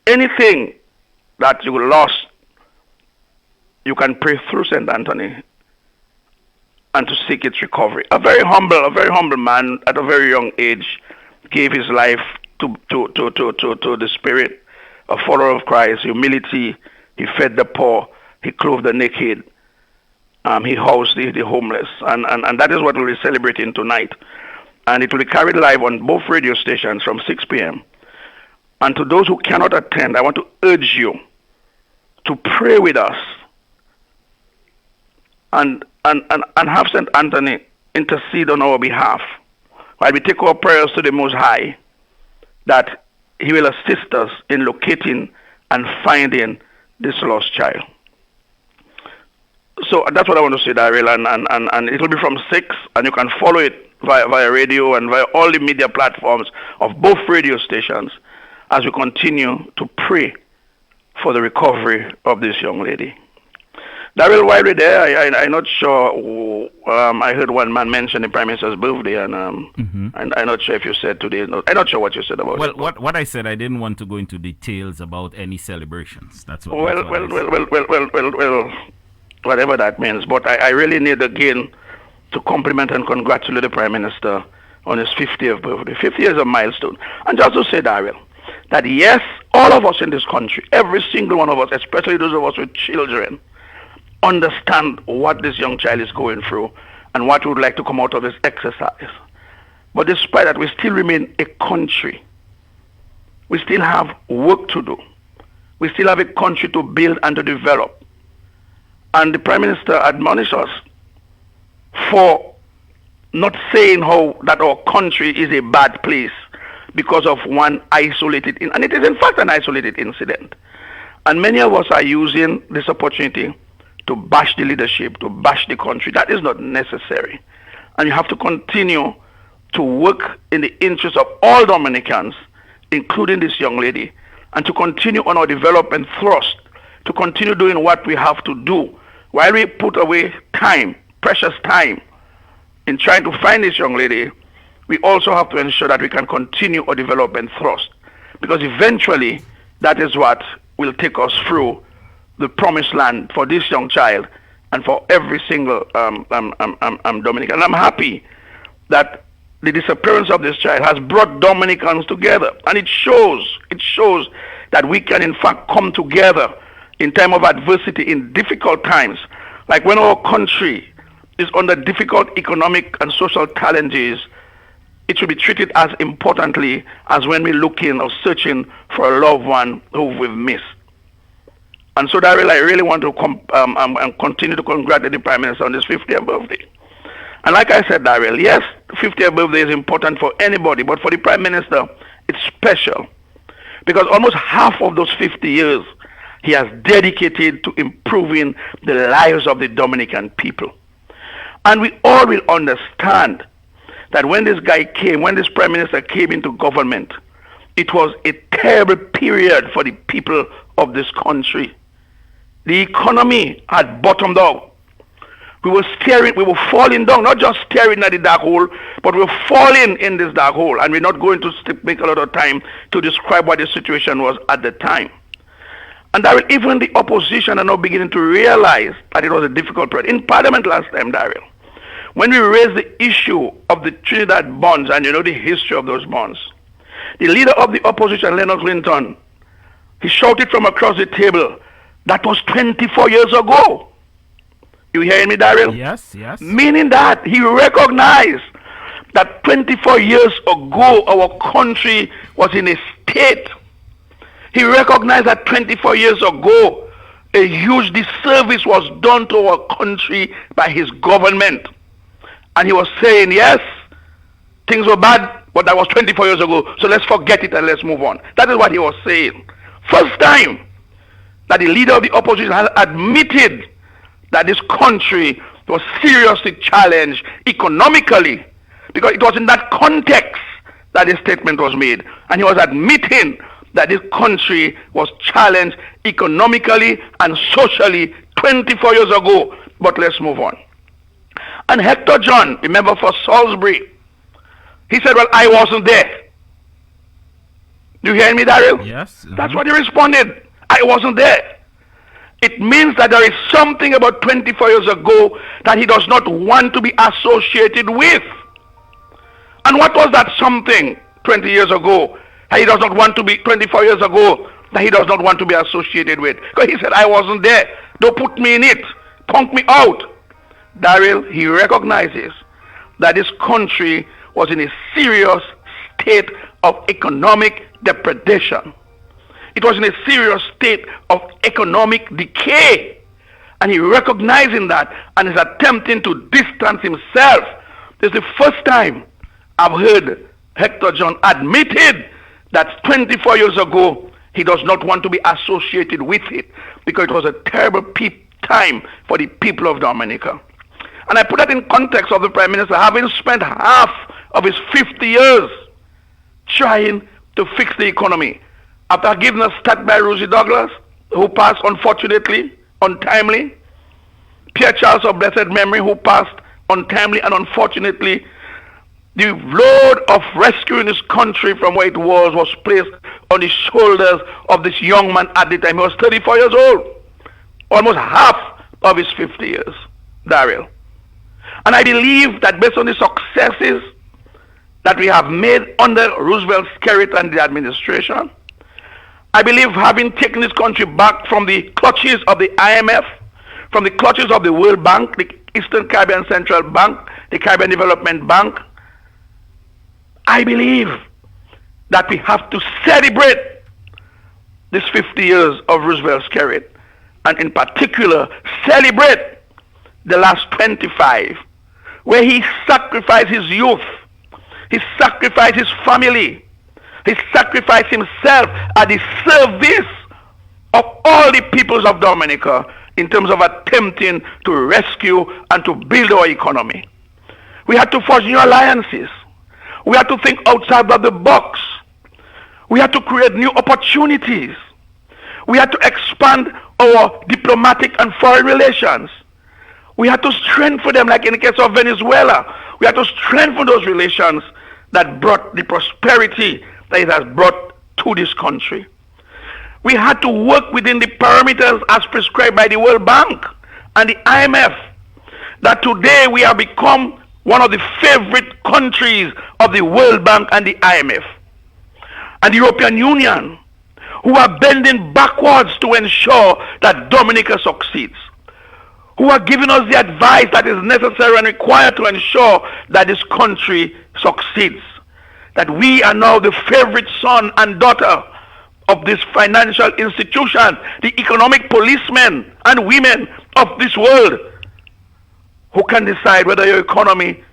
anything that you lost, you can pray through St. Anthony and to seek its recovery. A very humble man at a very young age gave his life to the Spirit, a follower of Christ, humility. He fed the poor, he clothed the naked, he housed the homeless. And that is what we'll be celebrating tonight. And it will be carried live on both radio stations from 6 p.m. And to those who cannot attend, I want to urge you to pray with us and have St. Anthony intercede on our behalf while we take our prayers to the Most High, that he will assist us in locating and finding this lost child. So that's what I want to say, Daryl, and it will be from 6, and you can follow it via radio and via all the media platforms of both radio stations as we continue to pray for the recovery of this young lady. Daryl, while we're there, I'm not sure. I heard one man mention the Prime Minister's birthday, and I'm not sure if you said today. No, I'm not sure what you said about it. Well, what I said, I didn't want to go into details about any celebrations. That's what. Well, whatever that means. But I really need again to compliment and congratulate the Prime Minister on his 50th birthday. 50 years is a milestone. And just to say, Daryl, that yes, all of us in this country, every single one of us, especially those of us with children, understand what this young child is going through and what we would like to come out of this exercise. But despite that, we still remain a country. We still have work to do. We still have a country to build and to develop. And the Prime Minister admonished us for not saying how that our country is a bad place because of one isolated, and it is in fact an isolated incident. And many of us are using this opportunity to bash the leadership, to bash the country. That is not necessary. And you have to continue to work in the interest of all Dominicans, including this young lady, and to continue on our development thrust, to continue doing what we have to do while we put away time, precious time, in trying to find this young lady. We also have to ensure that we can continue our development thrust, because eventually that is what will take us through the promised land for this young child and for every single Dominican. And I'm happy that the disappearance of this child has brought Dominicans together, and it shows that we can in fact come together in time of adversity, in difficult times, like when our country is under difficult economic and social challenges. It should be treated as importantly as when we're looking or searching for a loved one who we've missed. And so, Daryl, I really want to continue to congratulate the Prime Minister on his 50th birthday. And like I said, Daryl, yes, 50th birthday is important for anybody, but for the Prime Minister, it's special, because almost half of those 50 years he has dedicated to improving the lives of the Dominican people. And we all will understand that when this Prime Minister came into government, it was a terrible period for the people of this country. The economy had bottomed out. We were falling down, not just staring at the dark hole, but we were falling in this dark hole. And we're not going to make a lot of time to describe what the situation was at the time. And Daryl, even the opposition are now beginning to realize that it was a difficult period. In Parliament last time, Daryl, when we raised the issue of the Trinidad bonds, and you know the history of those bonds, the leader of the opposition, Leonard Clinton, he shouted from across the table, that was 24 years ago. You hearing me, Daryl? Yes, yes. Meaning that he recognized that 24 years ago our country was in a state. He recognized that 24 years ago a huge disservice was done to our country by his government. And he was saying, yes, things were bad, but that was 24 years ago, so let's forget it and let's move on. That is what he was saying. First time that the leader of the opposition has admitted that this country was seriously challenged economically, because it was in that context that this statement was made. And he was admitting that this country was challenged economically and socially 24 years ago. But let's move on. And Hector John, remember for Salisbury, he said, well, I wasn't there. Do you hear me, Daryl? Yes. That's what he responded. I wasn't there. It means that there is something about 24 years ago that he does not want to be associated with. And what was that something 20 years ago that he does not want to be, 24 years ago, that he does not want to be associated with? Because he said, I wasn't there. Don't put me in it. Punk me out. Daryl, he recognizes that this country was in a serious state of economic depredation. It was in a serious state of economic decay. And he recognizing that and is attempting to distance himself. This is the first time I've heard Hector John admitted that 24 years ago, he does not want to be associated with it because it was a terrible time for the people of Dominica. And I put that in context of the Prime Minister having spent half of his 50 years trying to fix the economy. After giving a stat by Rosie Douglas, who passed unfortunately, untimely, Pierre Charles of blessed memory, who passed untimely and unfortunately, the load of rescuing this country from where it was placed on the shoulders of this young man at the time. He was 34 years old, almost half of his 50 years, Daryl. And I believe that based on the successes that we have made under Roosevelt Skerrit and the administration, I believe having taken this country back from the clutches of the IMF, from the clutches of the World Bank, the Eastern Caribbean Central Bank, the Caribbean Development Bank, I believe that we have to celebrate this 50 years of Roosevelt Skerrit, and in particular celebrate the last 25, where he sacrificed his youth, he sacrificed his family, he sacrificed himself at the service of all the peoples of Dominica in terms of attempting to rescue and to build our economy. We had to forge new alliances. We had to think outside of the box. We had to create new opportunities. We had to expand our diplomatic and foreign relations. We had to strengthen them, like in the case of Venezuela. We had to strengthen those relations that brought the prosperity that it has brought to this country. We had to work within the parameters as prescribed by the World Bank and the IMF, that today we have become one of the favorite countries of the World Bank and the IMF. And the European Union, who are bending backwards to ensure that Dominica succeeds, who are giving us the advice that is necessary and required to ensure that this country succeeds. That we are now the favorite son and daughter of this financial institution, the economic policemen and women of this world, who can decide whether your economy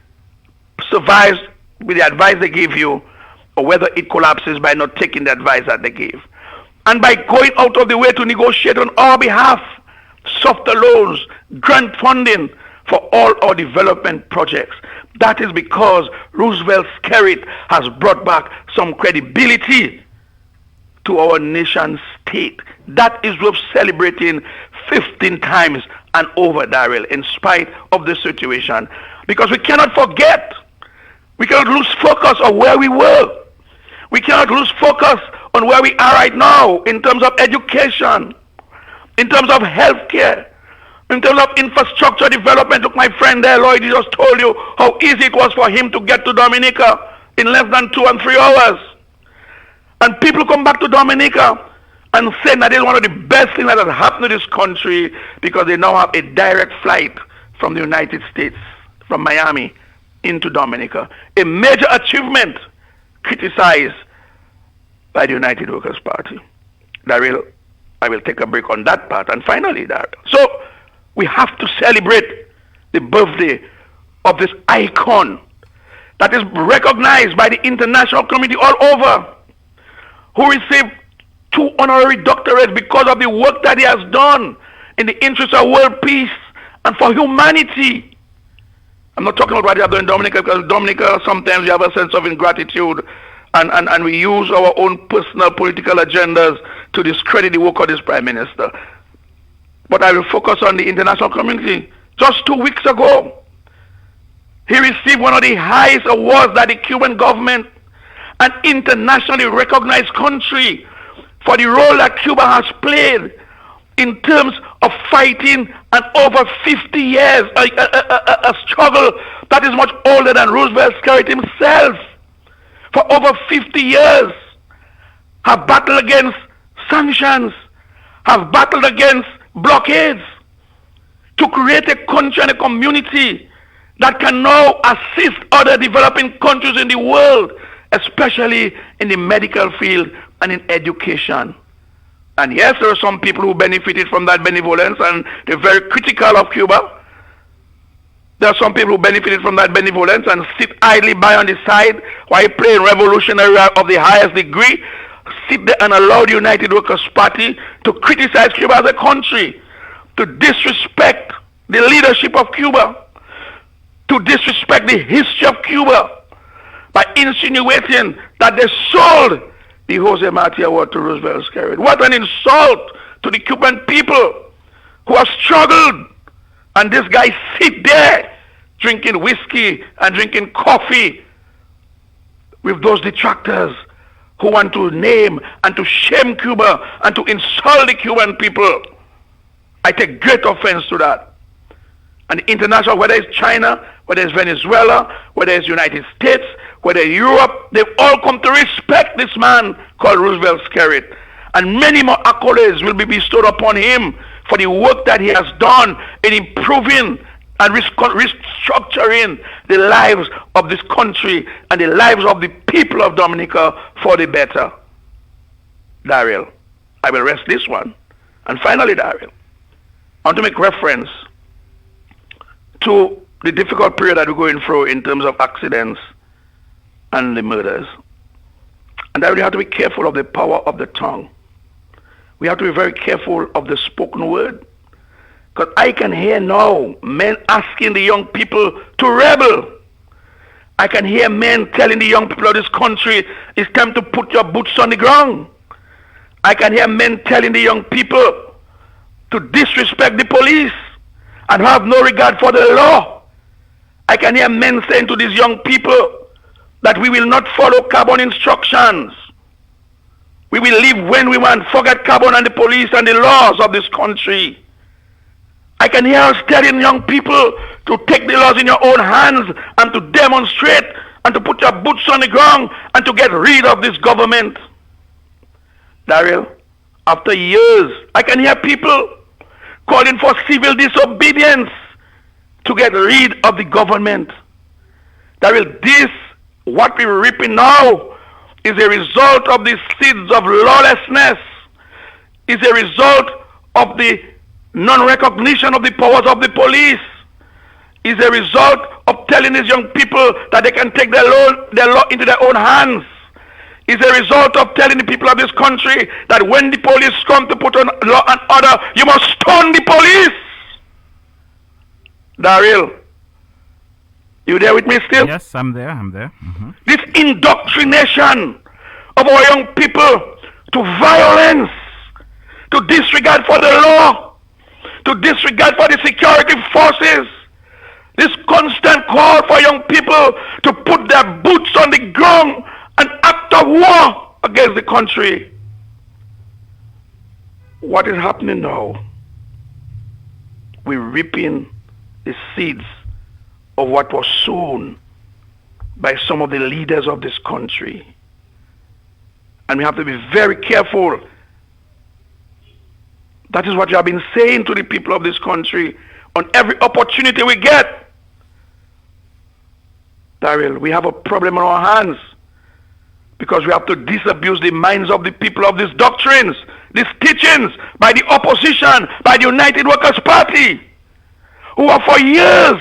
survives with the advice they give you or whether it collapses by not taking the advice that they give. And by going out of the way to negotiate on our behalf softer loans, grant funding for all our development projects. That is because Roosevelt Skerrit has brought back some credibility to our nation state. That is worth celebrating 15 times and over, Daryl, in spite of the situation. Because we cannot forget, we cannot lose focus on where we were. We cannot lose focus on where we are right now in terms of education, in terms of healthcare, in terms of infrastructure development. Look, my friend there, Lloyd, he just told you how easy it was for him to get to Dominica in less than 2 and 3 hours. And people come back to Dominica and say that it's one of the best things that has happened to this country because they now have a direct flight from the United States, from Miami into Dominica. A major achievement criticized by the United Workers' Party. Daryl, I will take a break on that part. And finally, Daryl, so we have to celebrate the birthday of this icon that is recognized by the international community all over, who received 2 honorary doctorates because of the work that he has done in the interest of world peace and for humanity. I'm not talking about what they have done in Dominica, because Dominica sometimes we have a sense of ingratitude and we use our own personal political agendas to discredit the work of this Prime Minister. But I will focus on the international community. Just 2 weeks ago, he received one of the highest awards that the Cuban government, an internationally recognized country, for the role that Cuba has played in terms of fighting an over 50 years, a struggle that is much older than Roosevelt Skerrit himself. For over 50 years, have battled against sanctions, have battled against blockades, to create a country and a community that can now assist other developing countries in the world, especially in the medical field and in education. And yes, there are some people who benefited from that benevolence and they're very critical of Cuba. There are some people who benefited from that benevolence and sit idly by on the side while playing revolutionary of the highest degree, sit there and allow the United Workers' Party to criticize Cuba as a country, to disrespect the leadership of Cuba, to disrespect the history of Cuba by insinuating that they sold the Jose Marti Award to Roosevelt Skerrit. What an insult to the Cuban people who have struggled. And this guy sit there drinking whiskey and drinking coffee with those detractors who want to name and to shame Cuba and to insult the Cuban people. I take great offense to that. And international, whether it's China, whether it's Venezuela, whether it's United States, whether Europe, they've all come to respect this man called Roosevelt Skerrit. And many more accolades will be bestowed upon him for the work that he has done in improving and restructuring the lives of this country and the lives of the people of Dominica for the better. Daryl, I will rest this one. And finally, Daryl, I want to make reference to the difficult period that we're going through in terms of accidents and the murders. And that we have to be careful of the power of the tongue. We have to be very careful of the spoken word. Because I can hear now men asking the young people to rebel. I can hear men telling the young people of this country, it's time to put your boots on the ground. I can hear men telling the young people to disrespect the police and have no regard for the law. I can hear men saying to these young people that we will not follow carbon instructions. We will live when we want, forget carbon and the police and the laws of this country. I can hear us telling young people to take the laws in your own hands and to demonstrate and to put your boots on the ground and to get rid of this government. Daryl, after years, I can hear people calling for civil disobedience to get rid of the government. Daryl, this, what we're reaping now, is a result of the seeds of lawlessness, is a result of the non-recognition of the powers of the police, is a result of telling these young people that they can take their law into their own hands, is a result of telling the people of this country that when the police come to put on law and order, you must stone the police. Daryl, you there with me still? Yes, I'm there. Mm-hmm. This indoctrination of our young people to violence, to disregard for the law, to disregard for the security forces, this constant call for young people to put their boots on the ground and act of war against the country. What is happening now? We're reaping the seeds of what was sown by some of the leaders of this country. And we have to be very careful. That is what you have been saying to the people of this country on every opportunity we get. Daryl, we have a problem on our hands because we have to disabuse the minds of the people of these doctrines, these teachings by the opposition, by the United Workers' Party, who have for years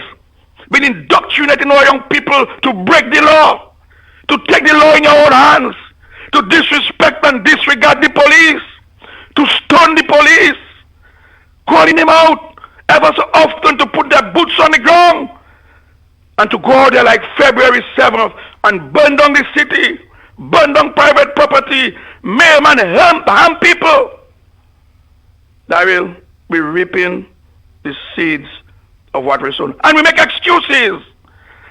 been indoctrinating our young people to break the law, to take the law in your own hands, to disrespect and disregard the police, to stone the police, calling them out ever so often to put their boots on the ground and to go out there like February 7th and burn down the city, burn down private property, maim and harm people. Daryl, we're reaping the seeds of what we're sown. And we make excuses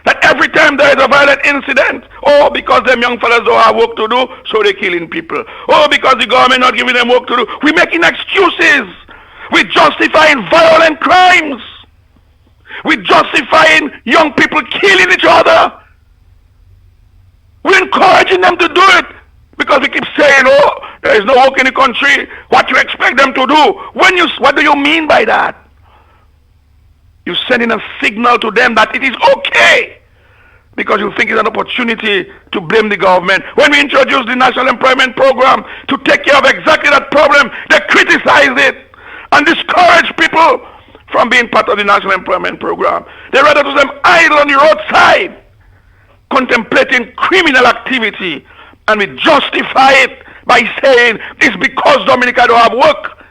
that every time there is a violent incident, oh, because them young fellas don't have work to do, so they're killing people. Oh, because the government not giving them work to do. We're making excuses. We're justifying violent crimes. We're justifying young people killing each other. We're encouraging them to do it because we keep saying, oh, there is no work in the country. What do you expect them to do? What do you mean by that? You're sending a signal to them that it is okay because you think it's an opportunity to blame the government. When we introduced the National Employment Program to take care of exactly that problem, they criticize it and discourage people from being part of the National Employment Program. They rather do them idle on the roadside, contemplating criminal activity, and we justify it by saying it's because Dominica don't have work.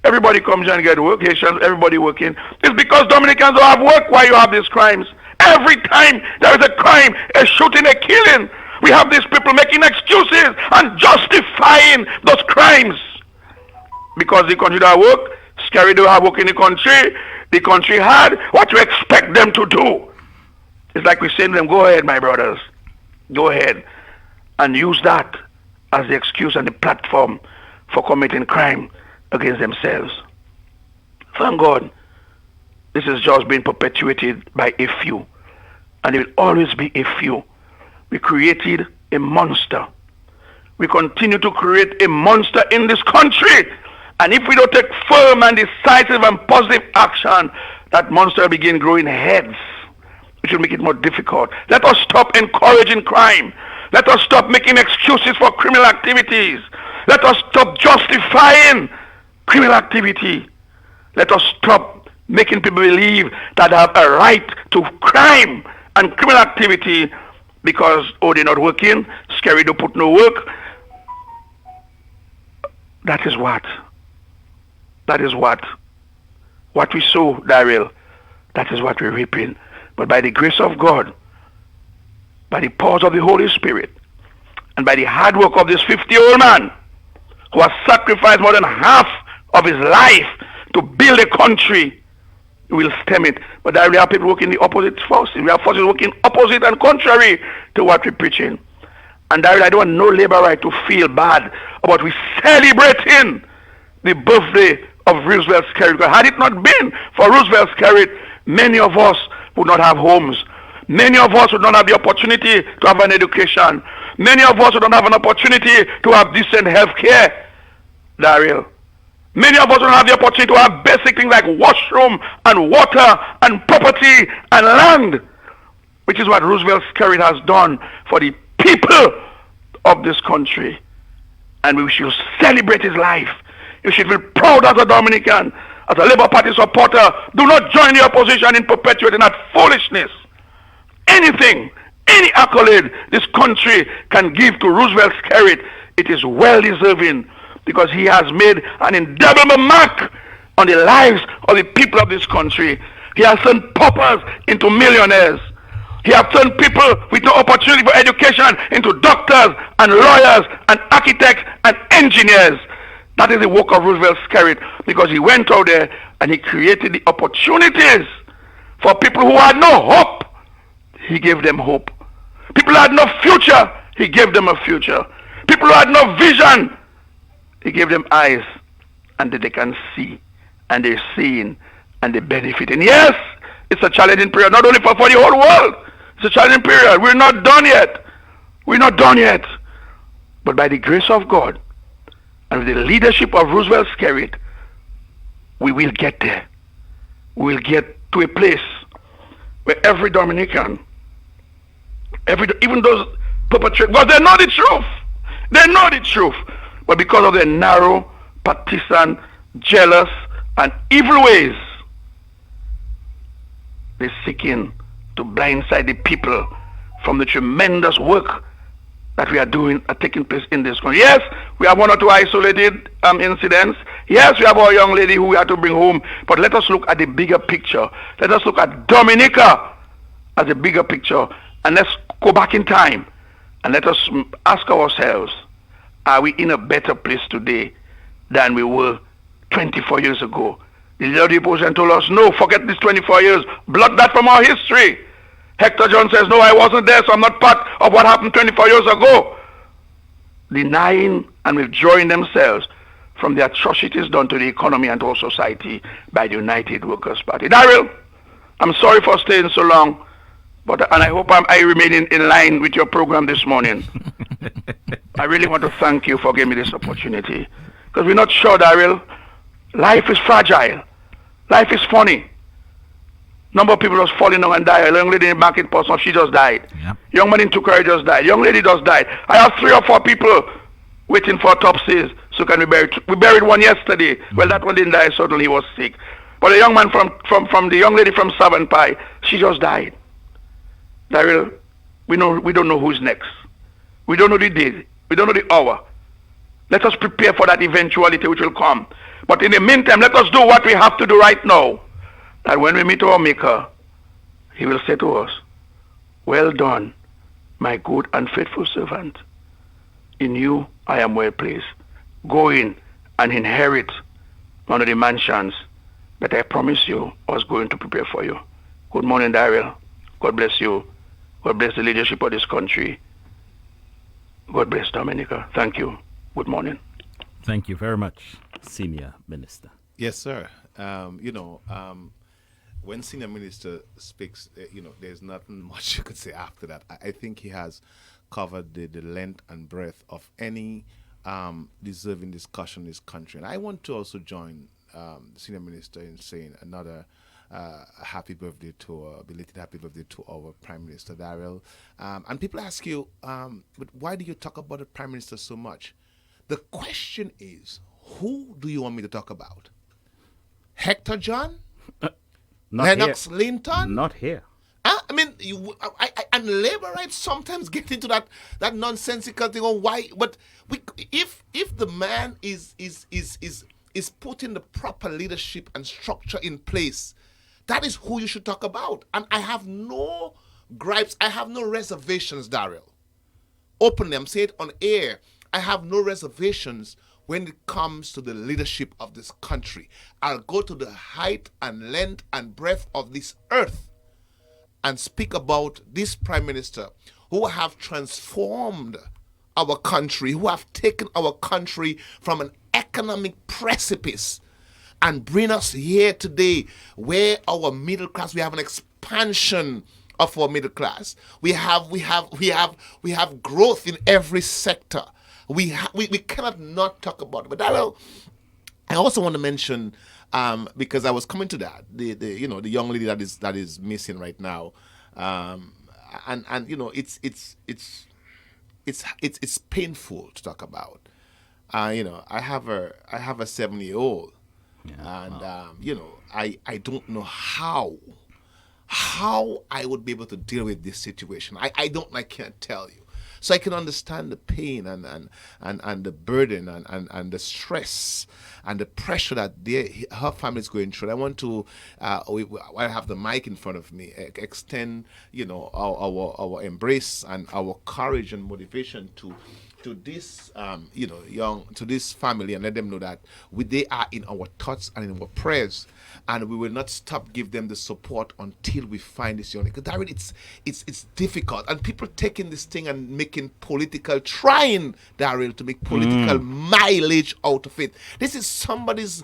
Everybody comes and get work. Haitians, everybody working. It's because Dominicans don't have work why you have these crimes. Every time there is a crime, a shooting, a killing, we have these people making excuses and justifying those crimes. Because the country don't have work, scary to have work in the country hard, what you expect them to do? It's like we say to them, go ahead, my brothers, go ahead, and use that as the excuse and the platform for committing crime against themselves. Thank God, this is just being perpetuated by a few, and it will always be a few. We created a monster. We continue to create a monster in this country, and if we don't take firm and decisive and positive action, that monster will begin growing heads, which will make it more difficult. Let us stop encouraging crime. Let us stop making excuses for criminal activities. Let us stop justifying criminal activity. Let us stop making people believe that they have a right to crime and criminal activity because, oh, they're not working, scary to put no work. That is what we sow, Daryl, that is what we're reaping. But by the grace of God, by the powers of the Holy Spirit, and by the hard work of this 50-year-old man who has sacrificed more than half of his life to build a country, we will stem it. But there we have people working the opposite forces. We have forces working opposite and contrary to what we're preaching. And I don't want no laborer to feel bad about we celebrating the birthday of Roosevelt Skerrit. Because had it not been for Roosevelt Skerrit, many of us would not have homes. Many of us would not have the opportunity to have an education. Many of us would not have an opportunity to have decent health care, Daryl. Many of us don't have the opportunity to have basic things like washroom and water and property and land, which is what Roosevelt Skerrit has done for the people of this country. And we should celebrate his life. You should feel proud as a Dominican, as a Labour Party supporter. Do not join the opposition in perpetuating that foolishness. Anything, any accolade this country can give to Roosevelt Skerrit, it is well deserving, because he has made an indelible mark on the lives of the people of this country. He has turned paupers into millionaires. He has turned people with no opportunity for education into doctors and lawyers and architects and engineers. That is the work of Roosevelt Skerrit, because he went out there and he created the opportunities for people who had no hope. He gave them hope. People who had no future, he gave them a future. People who had no vision, he gave them eyes, and that they can see, and they're seeing, and they benefit. And yes, it's a challenging period, not only for the whole world. It's a challenging period. We're not done yet. We're not done yet. But by the grace of God, and with the leadership of Roosevelt Skerrit, we will get there. We will get to a place where every Dominican, even those perpetrators, because they know the truth. They know the truth. But because of their narrow, partisan, jealous, and evil ways, they're seeking to blindside the people from the tremendous work that we are doing, taking place in this country. Yes, we have one or two isolated incidents. Yes, we have our young lady who we had to bring home. But let us look at the bigger picture. Let us look at Dominica as a bigger picture. And let's go back in time. And let us ask ourselves, are we in a better place today than we were 24 years ago? The leader of the opposition told us, no, forget this 24 years. Blot that from our history. Hector John says, no, I wasn't there, so I'm not part of what happened 24 years ago. Denying and withdrawing themselves from the atrocities done to the economy and to our society by the United Workers' Party. Daryl, I'm sorry for staying so long, and I hope I remain in line with your program this morning. I really want to thank you for giving me this opportunity. Because we're not sure, Daryl. Life is fragile. Life is funny. Number of people just falling down and die. A young lady in the market person, she just died. Yep. Young man in Tukari just died. Young lady just died. I have 3 or 4 people waiting for autopsies so can be buried. We buried one yesterday. Well, that one didn't die, certainly he was sick. But the young man from the young lady from Savant Pie, she just died. Daryl, we don't know who's next. We don't know the day. We don't know the hour. Let us prepare for that eventuality which will come. But in the meantime, let us do what we have to do right now. That when we meet our Maker, He will say to us, "Well done, my good and faithful servant. In you I am well pleased. Go in and inherit one of the mansions that I promised you I was going to prepare for you." Good morning, Daryl. God bless you. God bless the leadership of this country. God bless Dominica. Thank you. Good morning. Thank you very much, Senior Minister. Yes, sir. When Senior Minister speaks, there's nothing much you could say after that. I think he has covered the length and breadth of any deserving discussion in this country. And I want to also join the Senior Minister in saying another happy birthday belated happy birthday to our Prime Minister, Daryl. And people ask you, but why do you talk about the Prime Minister so much? The question is, who do you want me to talk about? Hector John? Lennox here. Linton? Not here. I mean, and Laborites sometimes get into that nonsensical thing on why. But if the man is putting the proper leadership and structure in place, that is who you should talk about. And I have no gripes. I have no reservations, Daryl. Openly, I'm saying it on air. I have no reservations when it comes to the leadership of this country. I'll go to the height and length and breadth of this earth and speak about this Prime Minister who have transformed our country, who have taken our country from an economic precipice and bring us here today where our middle class, we have an expansion of our middle class. We have growth in every sector. We cannot not talk about it. But I also want to mention, because I was coming to that, the young lady that is missing right now, and it's painful to talk about. I have a 7-year-old, and I don't know how I would be able to deal with this situation. I can't tell you. So I can understand the pain and the burden and the stress and the pressure that her family is going through. I want to, I have the mic in front of me, extend our embrace and our courage and motivation to this to this family, and let them know that they are in our thoughts and in our prayers, and we will not stop give them the support until we find this young. Because Daryl, it's difficult, and people taking this thing and making trying Daryl to make political mileage out of it. This is somebody's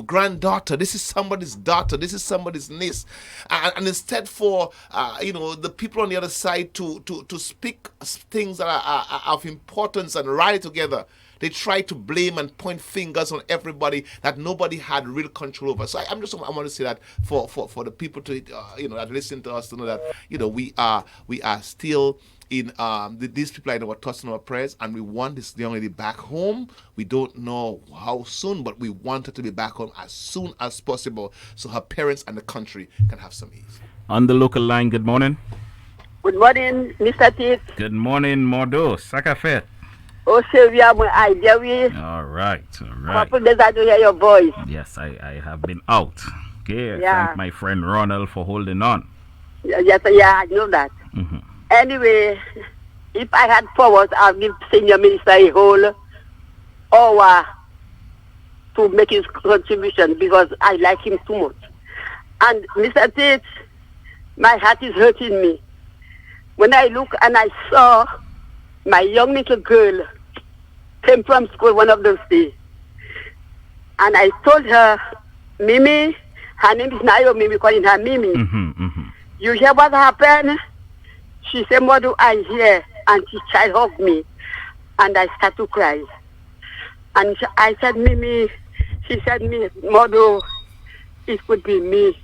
granddaughter. This is somebody's daughter. This is somebody's niece, and instead for the people on the other side to speak things that are of importance and rally together, they try to blame and point fingers on everybody that nobody had real control over. So I want to say that for the people to that listen to us to know that we are still in these people are in our thoughts and our prayers, and we want this young lady back home. We don't know how soon, but we want her to be back home as soon as possible so her parents and the country can have some ease. On the local line, good morning. Good morning, Mr. Tate. Good morning, Mordo. Sakafet. Oh, Sylvia, my idea we. All right. Couple days I do hear your voice. Yes, I have been out. Okay, Yeah. Thank my friend Ronald for holding on. Yes, I know that. Mm-hmm. Anyway, if I had powers, I'll give Senior Minister a whole hour to make his contribution because I like him too much. And Mr. Tate, my heart is hurting me. When I look and I saw my young little girl came from school one of those days, and I told her, Mimi, her name is Naomi, we calling her Mimi. You hear what happened? She said, what do I hear? And she child hugged me, and I start to cry. And I said, Mimi, she said, me, Modo, it could be me.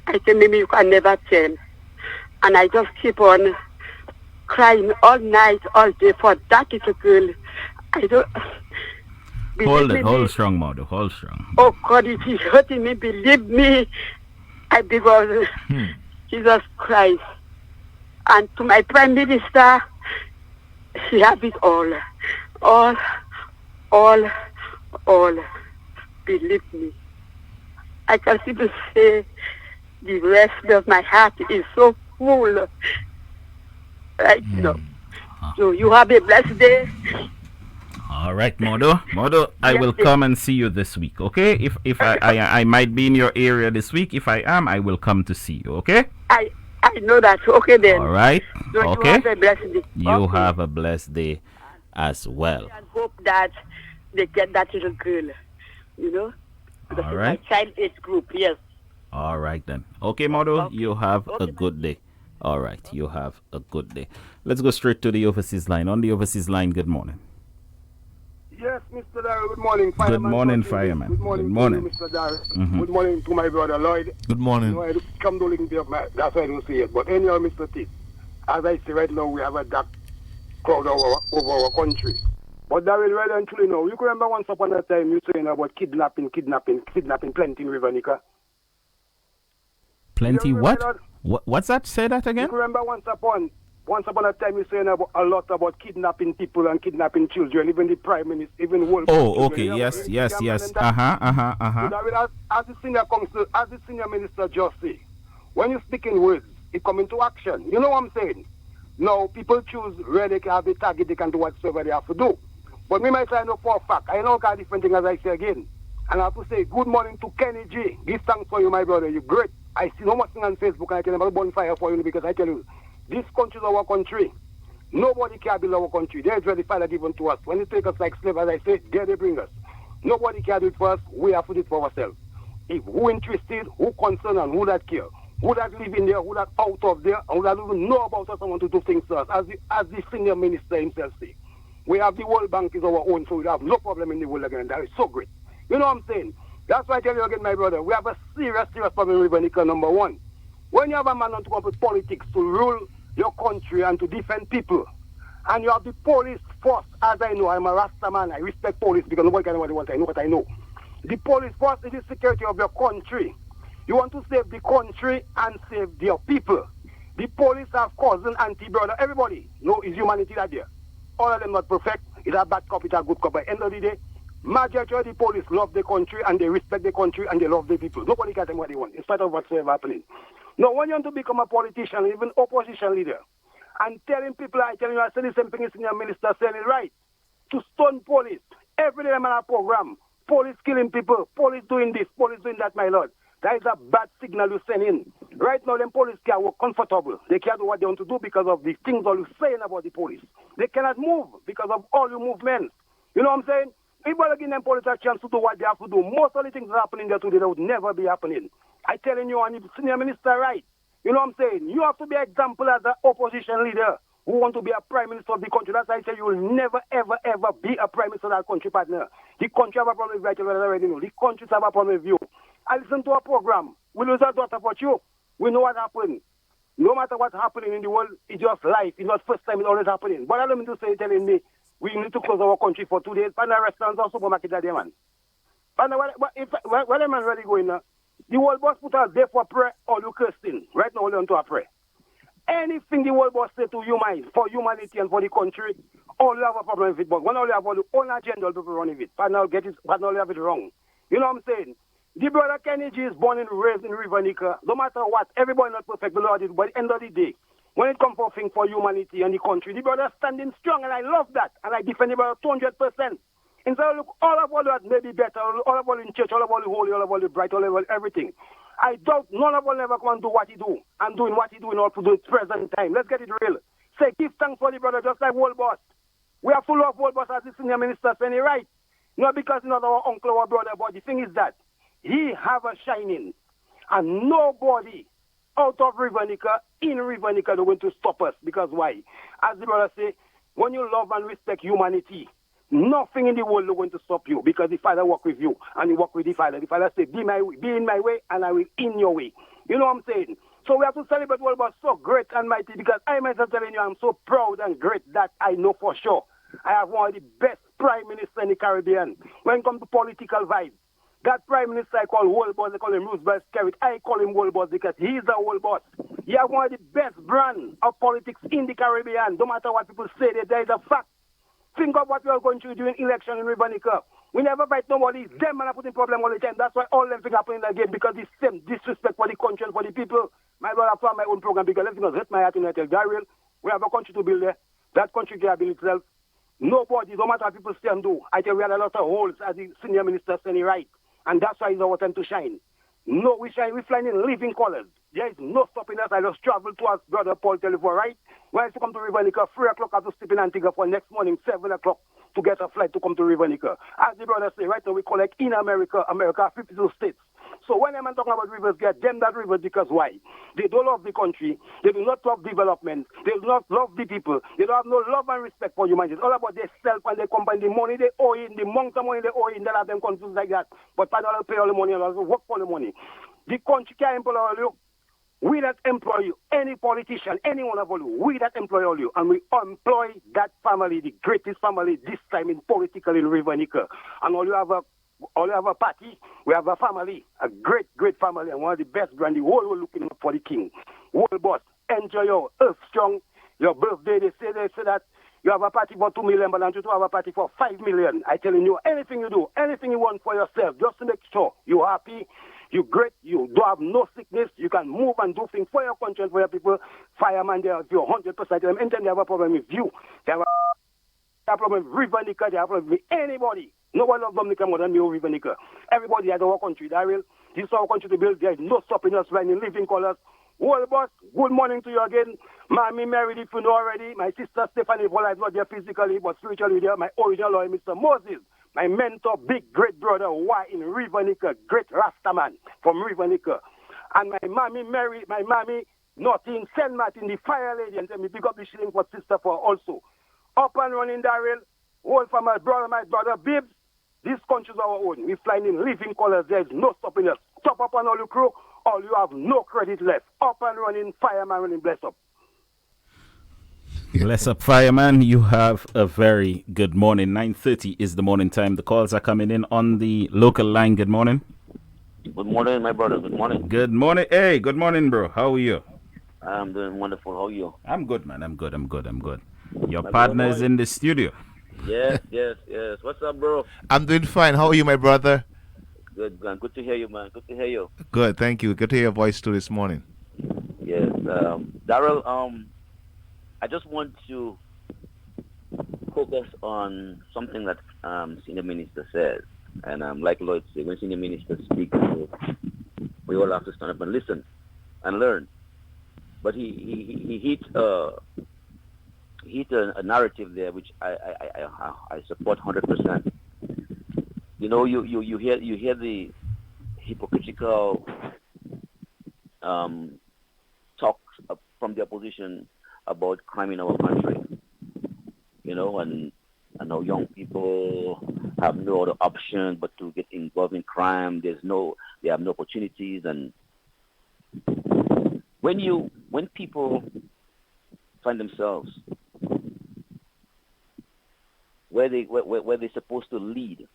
I said, Mimi, you can never tell. And I just keep on crying all night, all day for that little girl. Hold strong, mother. Hold strong. Oh God, it is hurting me. Believe me, because Jesus Christ. And to my Prime Minister, she have it all. Believe me. I can simply say the rest of my heart is so full right now. So you have a blessed day. All right, Modo. I will come and see you this week, okay? If I might be in your area this week. If I am, I will come to see you, okay? I know that. Okay then. All right. So Okay. You have a blessed day. You have a blessed day as well. I hope that they get that little girl. You know? Because All it's right. my child age group, yes. All right then. Okay, Modo. You have a good day. All right. You have a good day. Let's go straight to the overseas line. On the overseas line, good morning. Yes, Mr. Darrell, good morning. Good morning, fireman. Good morning, Good morning. to you, Mr. Darrell. Mhm. Good morning to my brother Lloyd. Good morning. You know, I come to link up my, that's why I don't see it. But anyhow, Mr. T, as I say right now, we have a dark crowd over our country. But Darrell, right and truly now, you can remember once upon a time you saying about kidnapping plenty in River Nika. Plenty You what? remember What's that? Say that You again. can remember once upon a time you saying about, a lot about kidnapping people and kidnapping children, even the Prime Minister, even world. Oh, okay. Yes. Uh-huh. So David, as the senior counsel, as the senior minister just say, when you speak in words, it come into action. You know what I'm saying? Now, people choose where they can have the target, they can do whatsoever they have to do. But me myself, I know for a fact, I know a different thing as I say again. And I have to say, good morning to Kenny G. Give thanks for you, my brother. You're great. I see no much thing on Facebook, and I can never bonfire for you because I tell you, this country is our country. Nobody can build our country. There's where the Father given to us. When they take us like slaves, as I say, there they bring us. Nobody can do it for us. We have to do it for ourselves. If who interested, who concerned, and who that care, who that live in there, who that out of there, and who that even know about us and want to do things to us, as the senior minister himself say. We have the World Bank is our own, so we have no problem in the world again. That is so great. You know what I'm saying? That's why I tell you again, my brother, we have a serious problem with Venezuela, number one. When you have a man on to come with politics to rule your country and to defend people, and you have the police force, as I know, I'm a Rasta man, I respect police because nobody can know what they want, I know what I know. The police force is the security of your country. You want to save the country and save your people. The police have cousin, auntie, brother, everybody. No, is humanity that there. All of them not perfect. It's a bad cop, it's a good cop. By the end of the day, majority of the police love the country and they respect the country and they love the people. Nobody can tell them what they want, in spite of whatsoever happening. Now, when you want to become a politician, even opposition leader, and telling people, I tell you, I say the same thing as senior minister saying it right, to stone police. Every day I'm on a program. Police killing people, police doing this, police doing that, my lord. That is a bad signal you send in. Right now, them police can work comfortable. They can't do what they want to do because of the things all you saying about the police. They cannot move because of all your movements. You know what I'm saying? People are giving them police a chance to do what they have to do. Most of the things that are happening there today that would never be happening. I telling you, and the senior minister right. You know what I'm saying? You have to be an example as an opposition leader who want to be a prime minister of the country. That's why I say you will never, ever, ever be a prime minister of that country, partner. The country have a problem with you, I already know. The country have a problem with you. I listen to a program. We lose our daughter for you. We know what happened. No matter what's happening in the world, it's just life. It's not first time it's always happening. But I don't mean to say telling me we need to close our country for 2 days. Find a restaurants or supermarket that day, man. Find a, where the man really going now? The world boss put us there for prayer or you cursing. Right now, we want to pray. Anything the world boss say to human, for humanity and for the country, all you have a problem with it. But when all you have all the own agenda, people running it. But now get it, but now you have it wrong. You know what I'm saying? The brother Kenny G is born and raised in River Nika. No matter what, everybody not perfect, the Lord is. But at the end of the day, when it comes for things for humanity and the country, the brother standing strong, and I love that. And I defend the brother 200%. And so look, all of all that may be better, all of all in church, all of all the holy, all of all the bright, all of all everything. I doubt none of all ever come and do what he do. And doing what he do in all to do it present time. Let's get it real. Say, give thanks for the brother, just like World Boss. We have to love World Boss as the senior minister saying it right. Not because he's not our uncle or brother, but the thing is that he have a shining. And nobody out of River Nika, in River Nika, are going to stop us. Because why? As the brother say, when you love and respect humanity, nothing in the world is going to stop you because the Father walk with you and you walk with the Father. The Father said, be in my way and I will in your way. You know what I'm saying? So we have to celebrate World Boss so great and mighty because I myself telling you I'm so proud and great that I know for sure I have one of the best prime minister in the Caribbean. When it comes to political vibes, that prime minister I call world boss, they call him Roosevelt Skerritt. I call him world boss because he's the world boss. He has one of the best brand of politics in the Caribbean. No matter what people say, there is a fact. Think of what we are going through during election in Rivernica. We never fight nobody. Them man are putting problem all the time. That's why all them things happen in the game because it's same disrespect for the country and for the people. My brother, I have my own program because let's hit my heart in the Daryl. We have a country to build there. That country can build itself. Nobody, no matter what people say and do. I tell you, we had a lot of holes as the senior minister said right. And that's why it's our time to shine. No, we shine, we fly in living colors. There is no stopping us. I just travel to us, brother Paul Telephone, right? When I used to come to Rivernica, 3 o'clock I have to sleep in Antigua for next morning, 7 o'clock to get a flight to come to Rivernica. As the brother say, right now we collect in America 52 states. So when I'm talking about rivers, get them that river because why? They don't love the country. They do not love development. They do not love the people. They don't have no love and respect for humanity. It's all about themselves and they combine the money they owe in, the amount of money they owe in, they have them confused like that. But I don't pay all the money and also work for the money. The country can't employ all you. We that employ you, any politician, any one of you, we that employ all you, and we employ that family, the greatest family this time in political in Rivernica. And all you have a party, we have a family, a great, great family, and one of the best brand. The whole world looking for the king. World boss, enjoy your earth strong, your birthday. They say that you have a party for 2 million, but you have a party for 5 million. I telling you, anything you do, anything you want for yourself, just to make sure you're happy, you're great, you don't have no sickness, you can move and do things for your country and for your people. Fireman, they have you 100%. Anytime they have a problem with you, they have a problem with Rivernica, they have a problem with anybody. No one loves Dominica more than me or Rivernica. Everybody has our country, Daryl. This is our country to build. There is no stopping us right in living colors. Well, boss, good morning to you again. Mommy married, if you know already. My sister Stephanie Vola is not there physically, but spiritually there. My original lawyer, Mr. Moses. My mentor, big great brother, why in Rivernica, great Rastaman from Rivernica. And my mommy married, my mommy, not in St. Martin, the fire lady, and tell me, pick up the shilling for sister for also. Up and running, Daryl. All for my brother, Bibbs. This country is our own. We flying in living colors. There is no stopping us. Top up on all your crew, or you have no credit left. Up and running, fireman running, bless up. Bless up, fireman. You have a very good morning. 9:30 is the morning time. The calls are coming in on the local line. Good morning. Good morning, my brother. Good morning. Good morning. Hey, good morning, bro. How are you? I'm doing wonderful. How are you? I'm good, man. I'm good. Your partner is in the studio. Yes. What's up, bro? I'm doing fine. How are you, my brother? Good, man. Good to hear you, man. Good to hear you. Good, thank you. Good to hear your voice too this morning. Yes. Daryl, I just want to focus on something that Senior Minister says. And like Lloyd said, when Senior Minister speaks, we all have to stand up and listen and learn. But he hit a narrative there, which I support 100%. You know, you hear the hypocritical talks from the opposition about crime in our country. You know, and how young people have no other option but to get involved in crime. They have no opportunities, and when people find themselves where they're supposed to lead,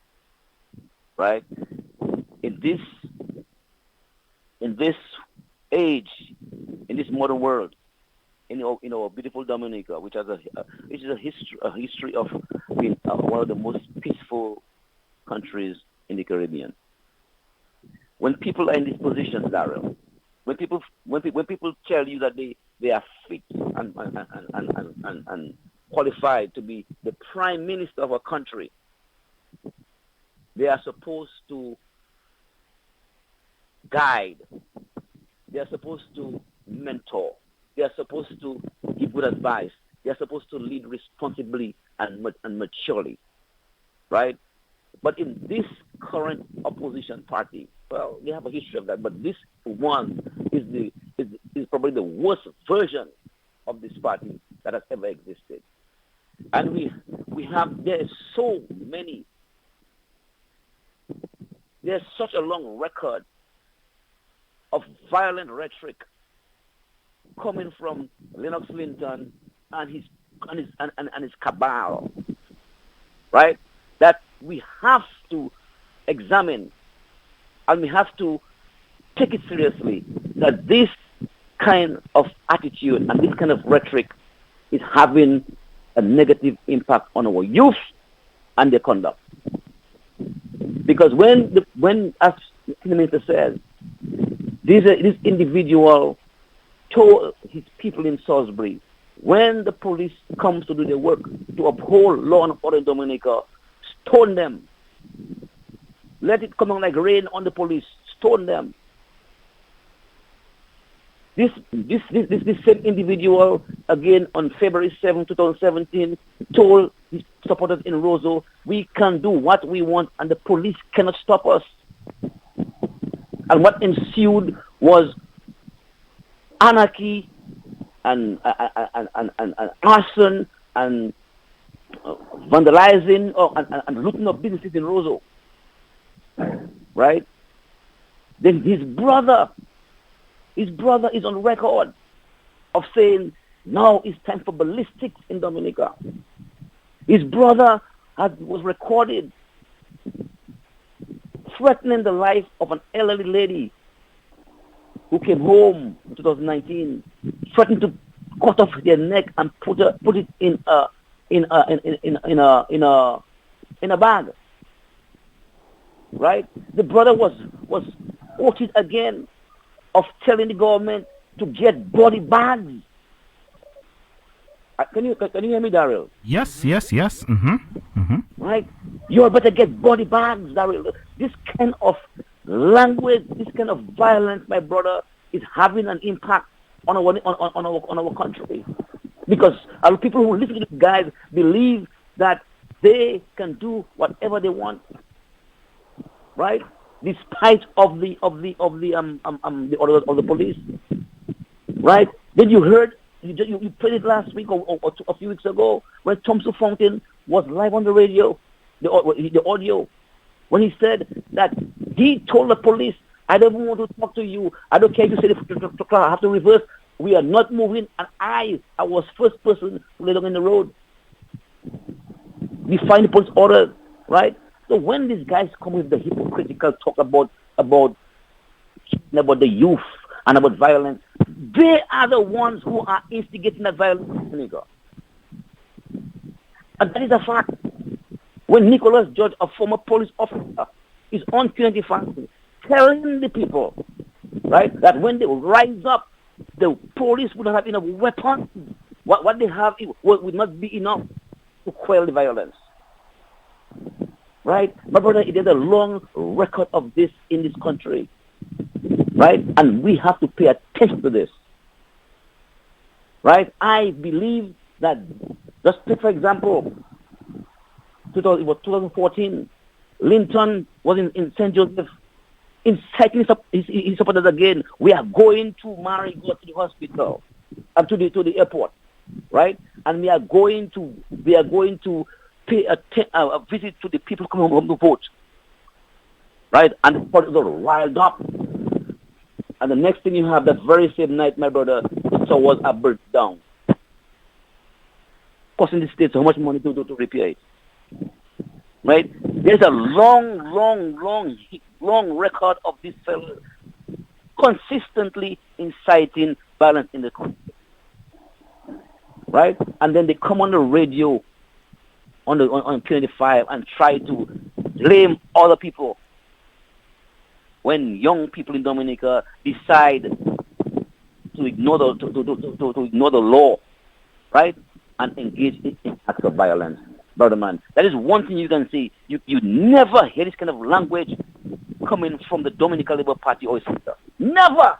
right? In this age, in this modern world, in our beautiful Dominica, which is a history of being one of the most peaceful countries in the Caribbean. When people are in these positions, Daryl, when people tell you that they are fit and qualified to be the prime minister of a country, they are supposed to guide. They are supposed to mentor. They are supposed to give good advice. They are supposed to lead responsibly and maturely, right? But in this current opposition party, well, they have a history of that. But this one is probably the worst version of this party that has ever existed. And there's such a long record of violent rhetoric coming from Lennox Linton and his cabal, right? that we have to examine and we have to take it seriously, that this kind of attitude and this kind of rhetoric is having a negative impact on our youth and their conduct. Because when as the minister says, this individual told his people in Salisbury, when the police comes to do their work to uphold law and order in Dominica, stone them. Let it come on like rain on the police. Stone them. This same individual, again, on February 7, 2017, told his supporters in Roseau, we can do what we want and the police cannot stop us. And what ensued was anarchy and arson and vandalizing and looting of businesses in Roseau. Right? Then his brother is on record of saying, now it's time for ballistics in Dominica. His brother was recorded threatening the life of an elderly lady who came home in 2019, threatened to cut off their neck and put it in a bag. Right? The brother was quoted again of telling the government to get body bags. Can you hear me, Daryl? Yes. Right? You better get body bags, Daryl. This kind of language, this kind of violence, my brother, is having an impact on our country. Because a lot of people who listen to these guys believe that they can do whatever they want. Right? Despite of the orders of the police. Right? Then you heard you played it last week or a few weeks ago when Thompson Fountain was live on the radio, the audio, when he said that he told the police, I don't want to talk to you. I don't care if you say the car. I have to reverse. We are not moving. And I was first person to lay down in the road. We find the police orders, right? So when these guys come with the hypocritical talk about the youth and about violence, they are the ones who are instigating that violence in Dominica. And that is a fact. When Nicholas George, a former police officer, is on community fasting, telling the people, right, that when they rise up, the police would not have enough weapons. What they have would not be enough to quell the violence. Right? My brother, there's a long record of this in this country. Right? And we have to pay attention to this. Right? I believe that, just take for example, it was 2014, Linton was in St. Joseph inciting his supporters again. We are going to go to the hospital, to the airport, right? And we are going to pay a visit to the people coming home to vote, right? And the supporters are riled up. And the next thing you have, that very same night, my brother, so was a burnt down, costing the state so much money to repair it. Right? There's a long record of this fellow consistently inciting violence in the country. Right? And then they come on the radio on Q95 and try to blame other people when young people in Dominica decide to ignore the law, right? And engage in acts of violence. Brother man, that is one thing you can see. You never hear this kind of language coming from the Dominican Labour Party or center. Never.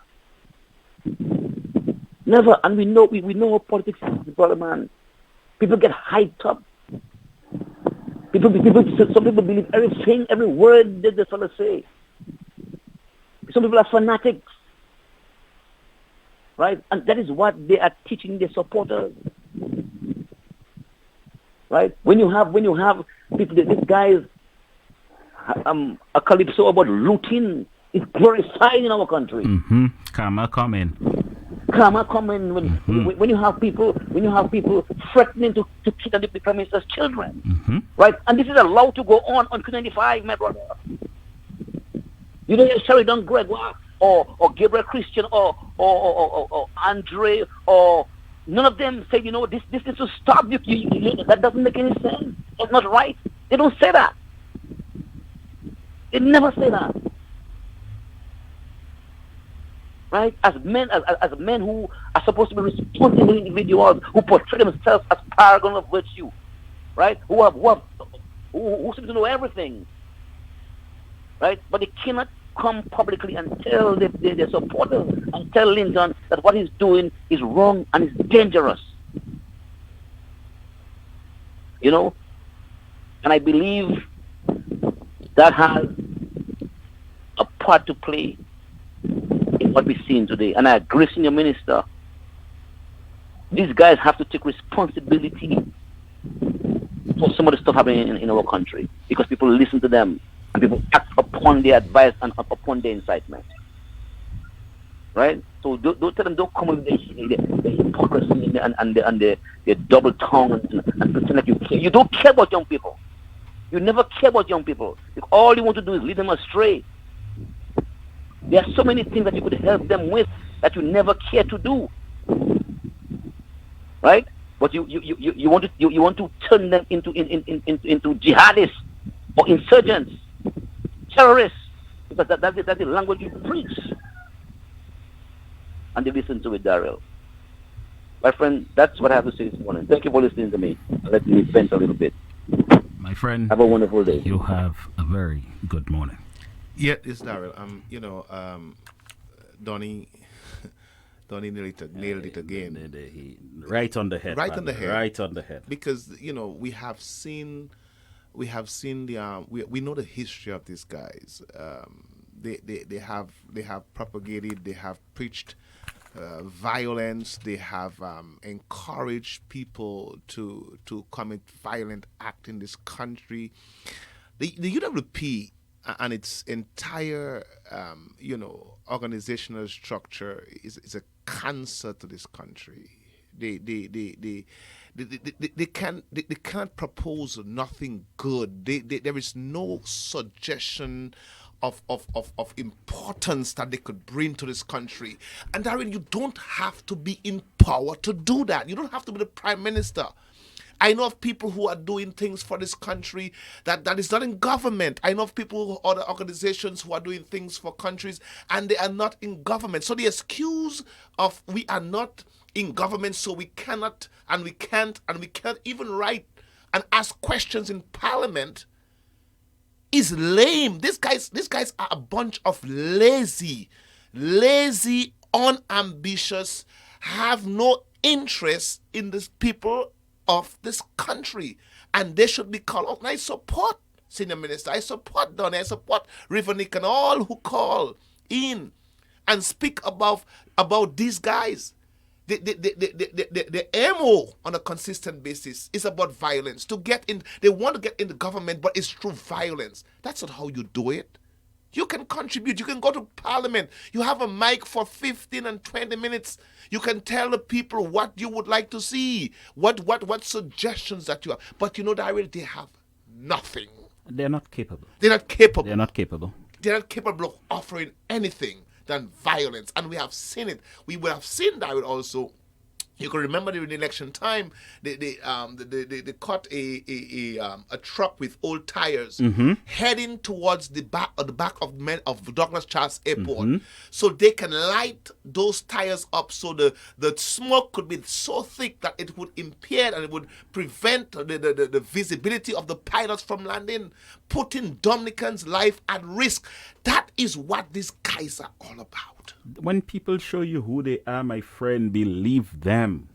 And we know what politics is, brother man. People get hyped up. Some people believe everything, every word that the fellow say. Some people are fanatics. Right? And that is what they are teaching their supporters. Right? When you have people, these guys, a calypso about looting is glorified in our country. Karma coming. karma coming when you have people threatening to kill the Prime Minister's children, right? And this is allowed to go on Q95, my brother. You don't hear Sheridan Gregoire or Gabriel Christian or Andre or none of them say, this is to stop. That doesn't make any sense. That's not right. They don't say that. They never say that. Right? As men who are supposed to be responsible individuals who portray themselves as paragons of virtue, right? Who seem to know everything, right? But they cannot come publicly and tell their supporters and tell Linton that what he's doing is wrong and is dangerous. And I believe that has a part to play in what we're seeing today. And I agree, Senior Minister, these guys have to take responsibility for some of the stuff happening in our country, because people listen to them and people act upon their advice and upon their incitement. Right? So don't tell them, don't come with the hypocrisy and the double tongue and pretend like you care. You don't care about young people. You never care about young people. All you want to do is lead them astray. There are so many things that you could help them with that you never care to do. Right? But you want to turn them into jihadists or insurgents, terrorists, because that's the language you preach. And they listen to it, Daryl. My friend, that's what I have to say this morning. Thank you for listening to me. Let me vent a little bit. My friend, have a wonderful day. You have a very good morning. Yeah, it's Daryl. Donnie nailed it again. Right on the head. Right on the head. Right on the head. Because we have seen the we know the history of these guys. They have propagated. They have preached violence. They have encouraged people to commit violent act in this country. The UWP and its entire organizational structure is a cancer to this country. They can't propose nothing good. There is no suggestion of importance that they could bring to this country. And Darren, you don't have to be in power to do that. You don't have to be the Prime Minister. I know of people who are doing things for this country that is not in government. I know of people, other organizations who are doing things for countries and they are not in government. So the excuse of we are not in government, so we cannot and we can't even write and ask questions in Parliament is lame. These guys are a bunch of lazy, unambitious, have no interest in these people of this country, and they should be called out. And I support Senior Minister, I support Donny, I support River Nick and all who call in and speak about these guys. The MO on a consistent basis is about violence. They want to get in the government, but it's through violence. That's not how you do it. You can contribute. You can go to Parliament. You have a mic for 15 and 20 minutes. You can tell the people what you would like to see, what suggestions that you have. But Daryl, they have nothing. They're not capable. They're not capable. They're not capable. They're not capable of offering anything than violence, and we have seen it. We would have seen Daryl also. You can remember during the election time, they caught a truck with old tires heading towards the back of Douglas Charles Airport, so they can light those tires up, so the smoke could be so thick that it would impair and it would prevent the visibility of the pilots from landing, putting Dominican's life at risk. That is what these guys are all about. When people show you who they are, my friend, believe them.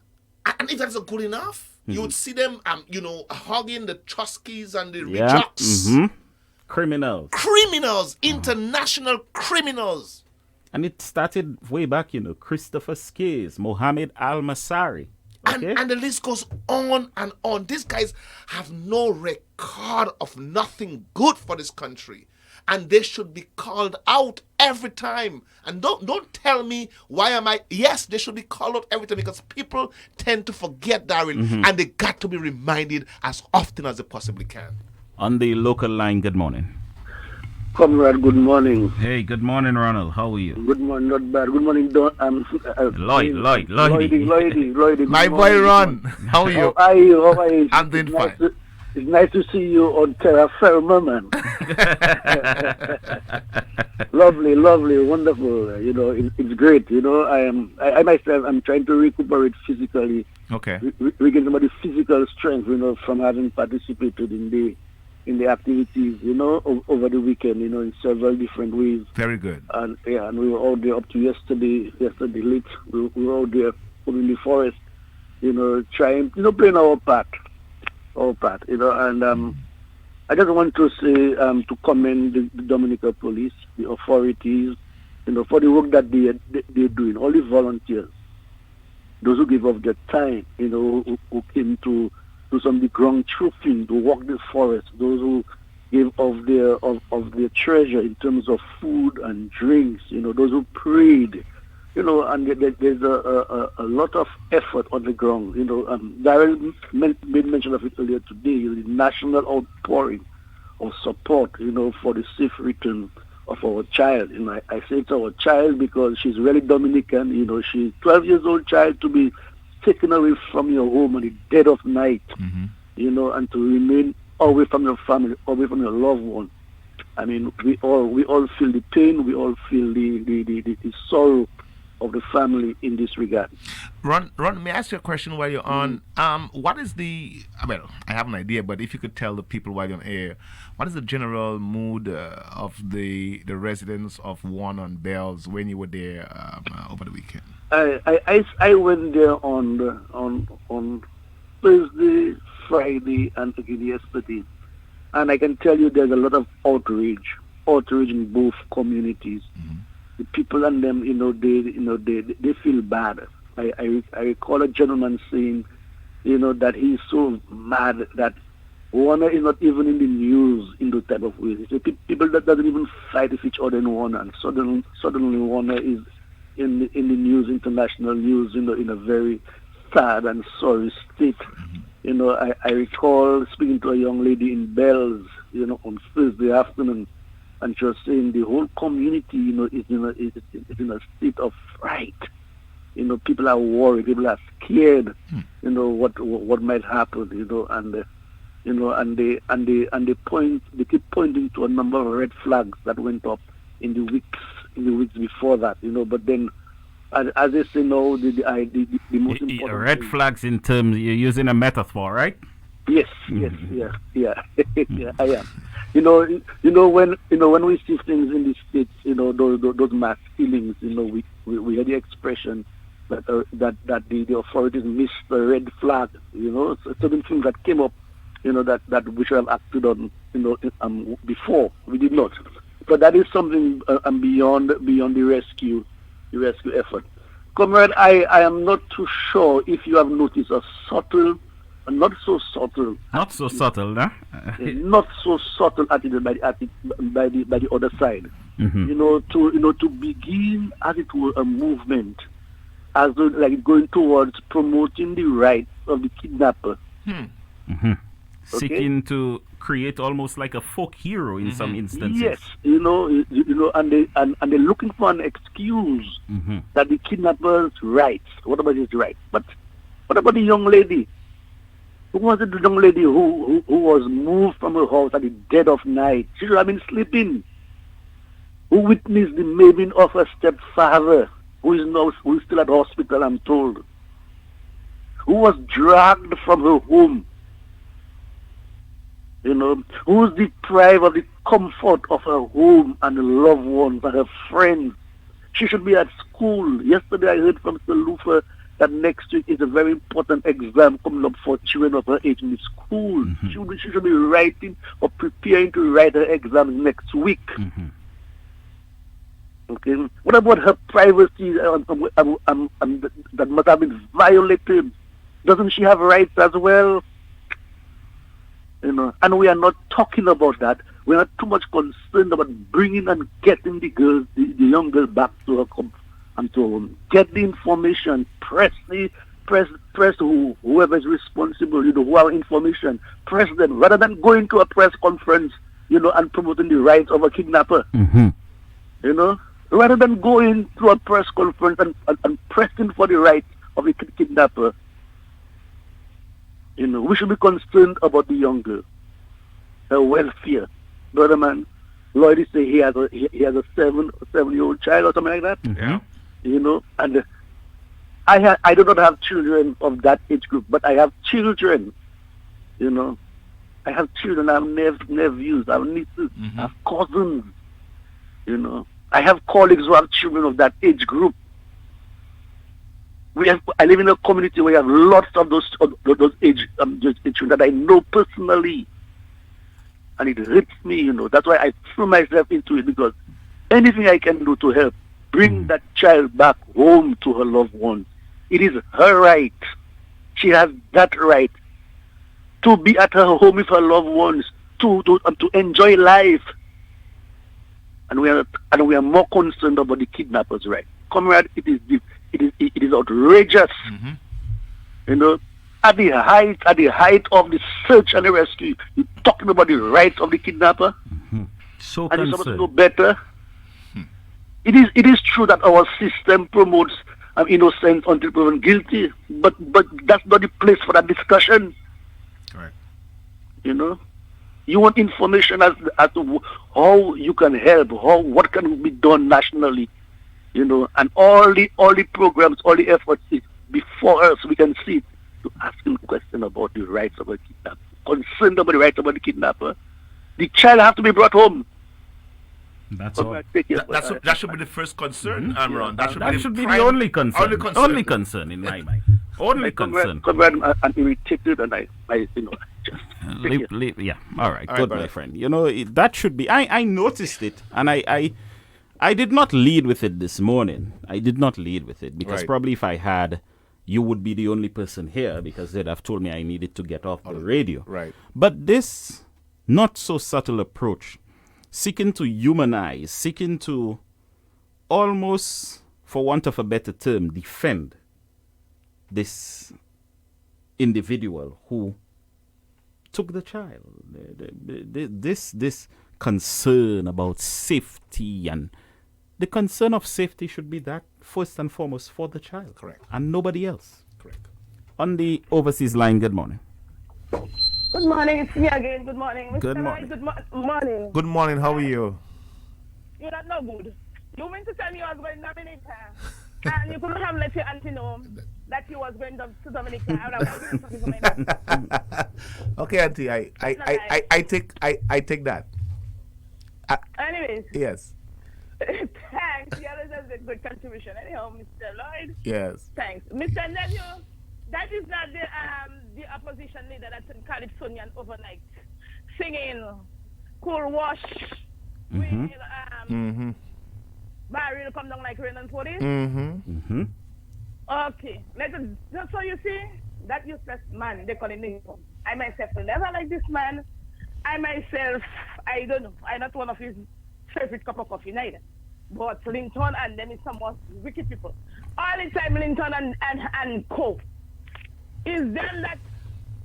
And if that's not good enough, you would see them, hugging the Truskies and the Rejects. Criminals, international criminals. And it started way back, Christopher Skase, Mohammed Al-Masari. Okay? And the list goes on and on. These guys have no record of nothing good for this country. and they should be called out every time. And don't tell me why am I. Yes, they should be called out every time because people tend to forget, Daryl, and they got to be reminded as often as they possibly can. On the local line, good morning. Comrade, good morning. Hey, good morning, Ronald. How are you? Good morning, not bad. Good morning, Don. Lloyd. Lloyd. My boy, Ron. How are you? How are you? I'm doing fine. It's nice to see you on Terra Firma, man. Lovely, wonderful. It's great. I myself, I'm trying to recuperate physically. Okay. Regain some of the physical strength, from having participated in the activities, over the weekend, in several different ways. Very good. And and we were out there up to yesterday late. We were out there in the forest, trying, playing our part. And I just want to say, to commend the Dominica police, the authorities, for the work that they're doing, all the volunteers, those who give up their time, who came to do some of the ground truthing, to walk the forest, those who gave of their treasure in terms of food and drinks, those who prayed, and there's a lot of effort on the ground. Darren made mention of it earlier today, the national outpouring of support, for the safe return of our child. I say it's our child because she's really Dominican. She's 12 years old child to be taken away from your home on the dead of night, and to remain away from your family, away from your loved one. I mean, we all feel the pain, we all feel the sorrow of the family in this regard. Ron, may I ask you a question while you're on? What is I have an idea, but if you could tell the people while you're on air, what is the general mood of the residents of One on Bells when you were there over the weekend? I went there on Thursday, Friday, and again yesterday, and I can tell you there's a lot of outrage in both communities. The people and them, they feel bad. I recall a gentleman saying, that he's so mad that Warner is not even in the news in those type of ways. It's people that doesn't even fight with each other in Warner, and suddenly Warner is in the news, international news, in a very sad and sorry state. I recall speaking to a young lady in Bells, on Thursday afternoon, and she was saying the whole community, is in a state of fright. People are worried, people are scared. What might happen. And they keep pointing to a number of red flags that went up in the weeks before that. But then, as they say now, the most important red flags in terms, you're using a metaphor, right? Yes, yeah, yeah, I am. When we see things in the States, those mass killings, we hear the expression that the authorities missed the red flag, certain things that came up, that we should have acted on, before. We did not. But that is something beyond the rescue effort. Comrade, I am not too sure if you have noticed a subtle, not so subtle. Not so subtle, huh? Not so subtle attitude by the other side. To begin as it were a movement, as though like going towards promoting the rights of the kidnapper. Okay? Seeking to create almost like a folk hero in some instances. Yes, and they're looking for an excuse that the kidnapper's rights. What about his rights? But what about the young lady? Who was it, the young lady who was moved from her house at the dead of night? She should have been sleeping. Who witnessed the maiming of her stepfather, who is still at hospital, I'm told. Who was dragged from her home. Who's deprived of the comfort of her home and her loved ones and her friends. She should be at school. Yesterday I heard from Sir Lufa that next week is a very important exam coming up for children of her age in the school. She should be writing or preparing to write her exams next week. Okay. What about her privacy that must have been violated? Doesn't she have rights as well? You know, and we are not talking about that. We are not too much concerned about bringing and getting the girls, the young girl back to her and to get the information, press whoever is responsible, you know, who have information, press them rather than going to a press conference, you know, and promoting the rights of a kidnapper. Mm-hmm. You know, rather than going to a press conference and pressing for the rights of a kidnapper, you know, we should be concerned about the young girl, her welfare. Brother man, Lloyd say he has a 7-year-old child or something like that. Mm-hmm. You know, and I do not have children of that age group, but I have children. You know, I have children. I have nephews. I have nieces. I have cousins. You know, I have colleagues who have children of that age group. I live in a community where you have lots of those age children that I know personally, and it hurts me. You know, that's why I threw myself into it, because anything I can do to help bring that child back home to her loved ones, it is her right. She has that right to be at her home with her loved ones, to enjoy life. And we are more concerned about the kidnappers' right. Comrade, it is outrageous. You know, at the height of the search and the rescue, you're talking about the rights of the kidnapper. So and you're supposed to know better. It is true that our system promotes innocence until proven guilty, but that's not the place for that discussion. Correct. You know, you want information as to how you can help, what can be done nationally. You know, and all the programs, all the efforts before us, we can see to asking questions about the rights of a kidnapper, concerned about the rights of the kidnapper. The child has to be brought home. That's all. That should be the first concern, Amron. That should be the only concern. Only concern in my mind. Only concern. I'm irritated, and I you know, just yeah. All right, good, my friend. You know, that should be. I noticed it, and I did not lead with it this morning. I did not lead with it because probably if I had, you would be the only person here, because they'd have told me I needed to get off the radio. Right. But this not so subtle approach, seeking to humanize, seeking to almost, for want of a better term, defend this individual who took the child. This concern about safety, and the concern of safety should be that first and foremost for the child. Correct. And nobody else. Correct. On the overseas line, good morning. Good morning, it's me again. Good morning. Mr. Good Lloyd, morning. Morning. Good morning. How are you? You're not no good. You meant to tell me you was going to Dominica, and you couldn't have let your auntie know that you was going to Dominica. I would have wanted something like Okay, auntie. I take that. Anyways. Yes. Thanks. Yeah, that's a good contribution. Anyhow, Mr. Lloyd. Yes. Thanks. Mr. Nephew, that is not the opposition leader that Calypsonian overnight singing Cool Wash. Barry will come down like rain and pour it. Okay. Just so you see, that useless man, they call him Lincoln. I myself will never like this man. I myself, I don't know. I'm not one of his favorite cup of coffee neither. But Linton and them is somewhat wicked people. All the time Linton and co. Is them that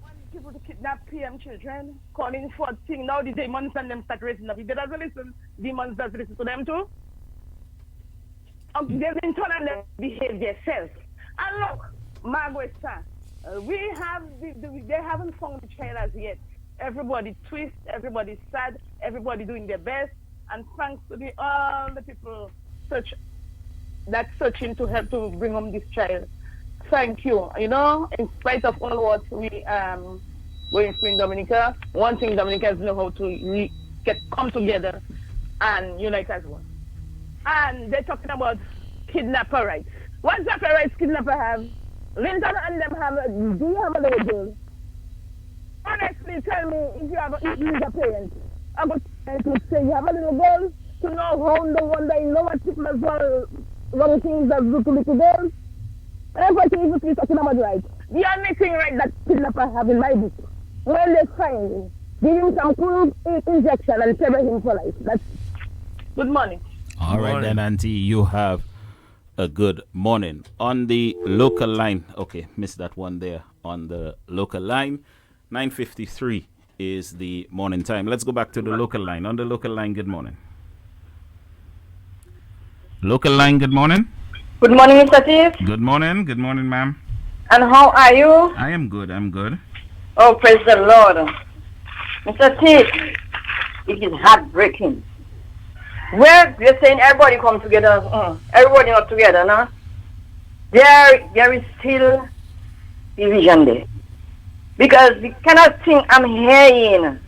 want people to kidnap PM children, calling for thing. Now the demons and them start raising up. If they doesn't listen, demons does listen to them too. They Linton and them behave themselves. And look, Margaret Star, they haven't found the child as yet. Everybody twist, everybody sad, everybody doing their best, and thanks to all the people searching to help to bring home this child. Thank you. You know, in spite of all what we going through in Dominica, one thing Dominicans know how to come together and unite as one. And they're talking about kidnapper rights. What type of rights kidnapper have? Linton and them have. Do you have a little girl? Honestly, tell me if you have a parent. I would say you have a little girl to know how the one that you know what people as well wrong things that do to little girls. And everything is talking about right. The only thing right that kidnapper have in my book, when they find him, Give him some cool injection and cover him for life. That's good morning. All right then, Auntie, you have a good morning. On the local line, okay, missed that one there. On the local line, 9:53 is the morning time. Let's go back to the local line. On the local line, good morning. Local line, good morning. Good morning, Mr. Chief. Good morning, ma'am. And how are you? I am good. Oh, praise the Lord. Mr. Chief, it is heartbreaking. Well, you're saying everybody come together. Everybody not together, no? There is still division there. Because the kind of thing I'm hearing,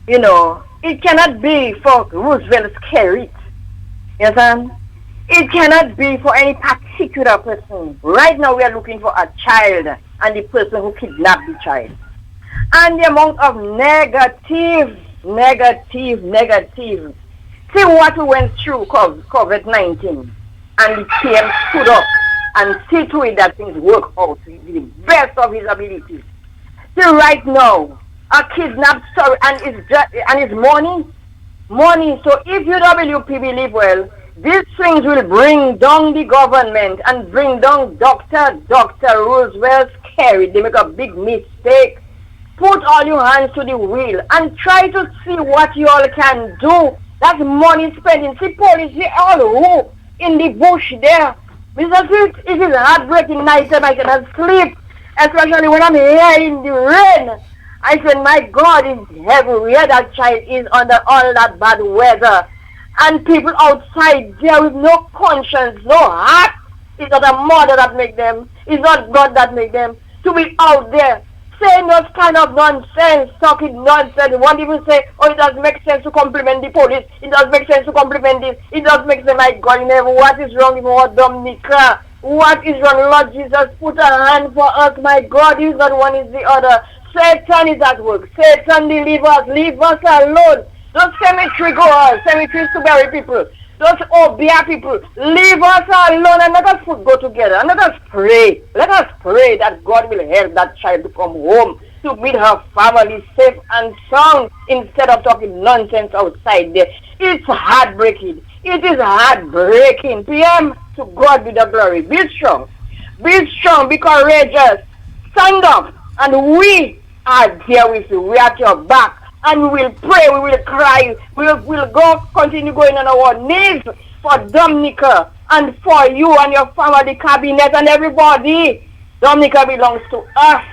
it cannot be for Roosevelt's carrot. You understand? It cannot be for any particular person. Right now we are looking for a child and the person who kidnapped the child. And the amount of negative. See what we went through COVID-19. And the PM stood up and see to it that things work out to the best of his abilities. See right now, a kidnapped story and it's money. So if UWP believe well, these things will bring down the government and bring down Dr. Roosevelt's carry. They make a big mistake. Put all your hands to the wheel and try to see what you all can do. That's money spending. See police, they all who in the bush there. Mr. Smith, it is a heartbreaking night and I cannot sleep. Especially when I'm here in the rain. I said, my God in heaven, where that child is under all that bad weather. And people outside there with no conscience, no heart. It's not a mother that make them. It's not God that make them. To be out there saying those kind of nonsense, talking nonsense. One even say, oh, it does make sense to compliment the police. It does make sense to compliment this. It does make sense, my God in heaven. What is wrong with our Dominica? What is wrong, Lord Jesus? Put a hand for us, my God. Is not one, is the other. Satan is at work. Satan deliver us. Leave us alone. Those cemetery goers, cemeteries to bury people. Those obia people, leave us alone and let us go together. And let us pray. Let us pray that God will help that child to come home to meet her family safe and sound instead of talking nonsense outside there. It's heartbreaking. It is heartbreaking. PM, to God be the glory. Be strong. Be strong. Be courageous. Stand up. And we are there with you. We are at your back. And we will pray, we will cry, we will continue going on our knees for Dominica and for you and your family, cabinet and everybody. Dominica belongs to us,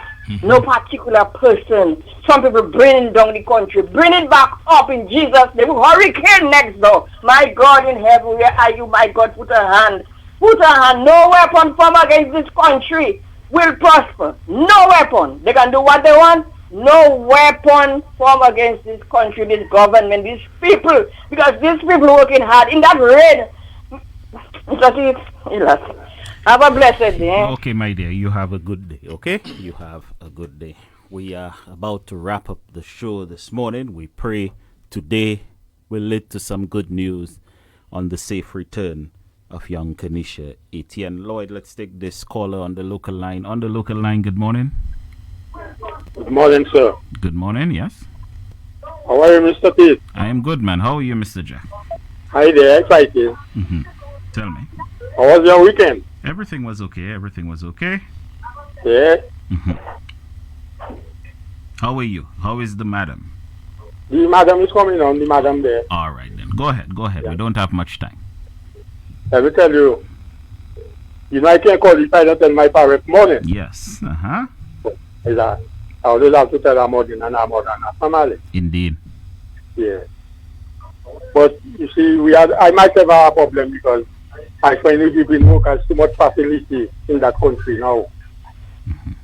no particular person. Some people bring down the country, bring it back up in Jesus' name. Hurricane next door. My God in heaven, where are you, my God? Put a hand. Put a hand. No weapon formed against this country will prosper. No weapon. They can do what they want. No weapon formed against this country, this government, these people, because these people working hard in that rain. Have a blessed day. Okay, my dear, you have a good day, okay? You have a good day. We are about to wrap up the show this morning. We pray today will lead to some good news on the safe return of young Kenesha Etienne. Lloyd, let's take this caller on the local line. On the local line, good morning. Good morning, sir. Good morning, yes. How are you, Mr. Pete? I am good, man. How are you, Mr. Jack? Hi there, excited. Tell me. How was your weekend? Everything was okay. Everything was okay. Yeah. How are you? How is the madam? The madam is coming on, the madam there. All right, then. Go ahead. Yeah. We don't have much time. Let me tell you. I can't call if I don't tell my parents morning. Yes. Exactly. I always have to tell her more than her family. Indeed. Yeah. But you see, I might have a problem because I find the people in work has too much facility in that country now.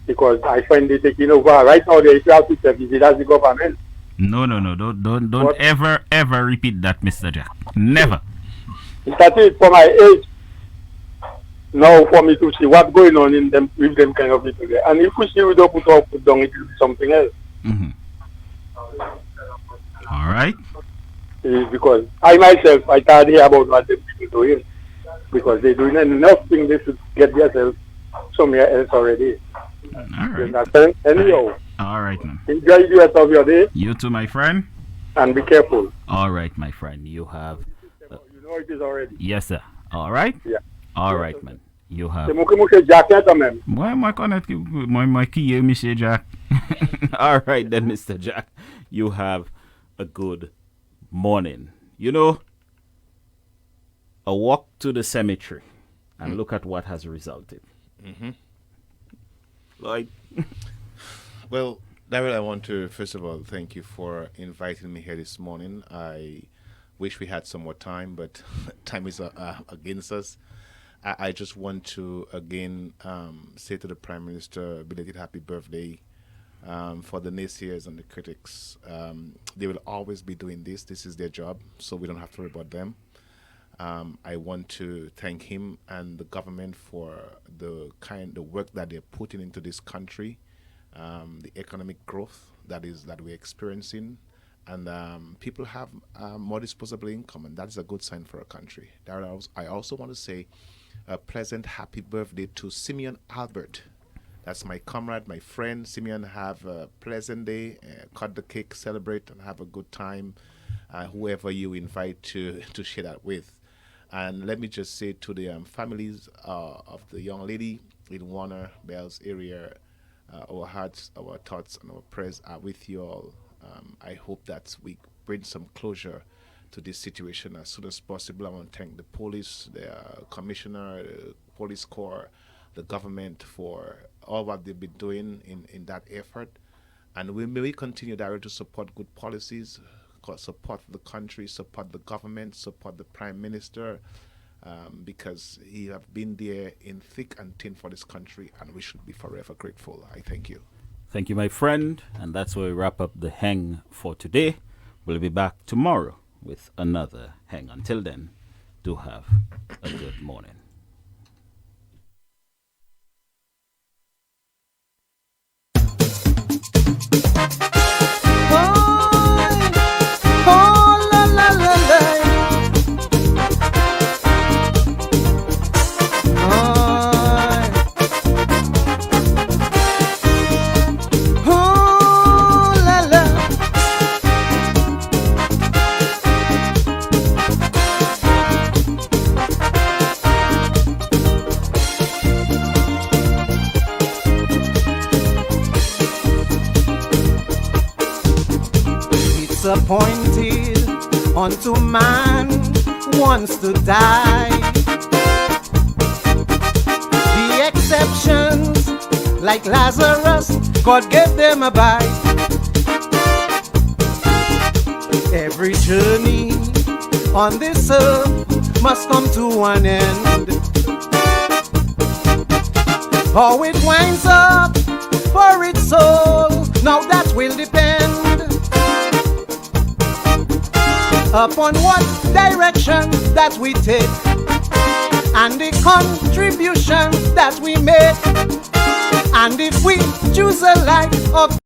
Because I find they taking over. Right now, they have to service it as the government. No. Don't ever repeat that, Mr. Jack. Never. That is for my age. Now for me to see what's going on in them with them kind of people there. And if we see we don't put our foot down, it will be something else. All right. Because I myself, I can't hear about what the people doing. Because they're doing enough things they should get themselves somewhere else already. All right. Anyhow, All right, man. Enjoy the rest of your day. You too, my friend. And be careful. All right, my friend. You have... You know it is already. Yes, sir. All right? Yeah. All right, man. You have... Jack, man. My key, Mr. Jack. All right, then, Mr. Jack. You have a good morning. You know, a walk to the cemetery and look at what has resulted. Mm-hmm. Like... Well, Daryl, I want to first of all thank you for inviting me here this morning. I wish we had some more time, but time is against us. I just want to again say to the Prime Minister, belated happy birthday. For the naysayers and the critics, they will always be doing this. This is their job, so we don't have to worry about them. I want to thank him and the government for the work that they're putting into this country. The economic growth that we're experiencing, and people have more disposable income, and that's a good sign for a country. I also want to say a pleasant happy birthday to Simeon Albert. That's my comrade, my friend. Simeon, have a pleasant day, cut the cake, celebrate, and have a good time, whoever you invite to share that with. And let me just say to the families of the young lady in Warner Bells area, our hearts, our thoughts, and our prayers are with you all. I hope that we bring some closure to this situation as soon as possible. I want to thank the police, the commissioner, the police corps, the government for all what they've been doing in that effort. And we may continue to support good policies, support the country, support the government, support the Prime Minister, because he have been there in thick and thin for this country, and we should be forever grateful. I thank you. Thank you, my friend. And that's where we wrap up the hang for today. We'll be back tomorrow with another hang. Until then, do have a good morning. Appointed unto man wants to die. The exceptions, like Lazarus, God gave them a bite. Every journey on this earth must come to an end. How it winds up for its soul, now that will depend upon what direction that we take and the contribution that we make. And if we choose a life of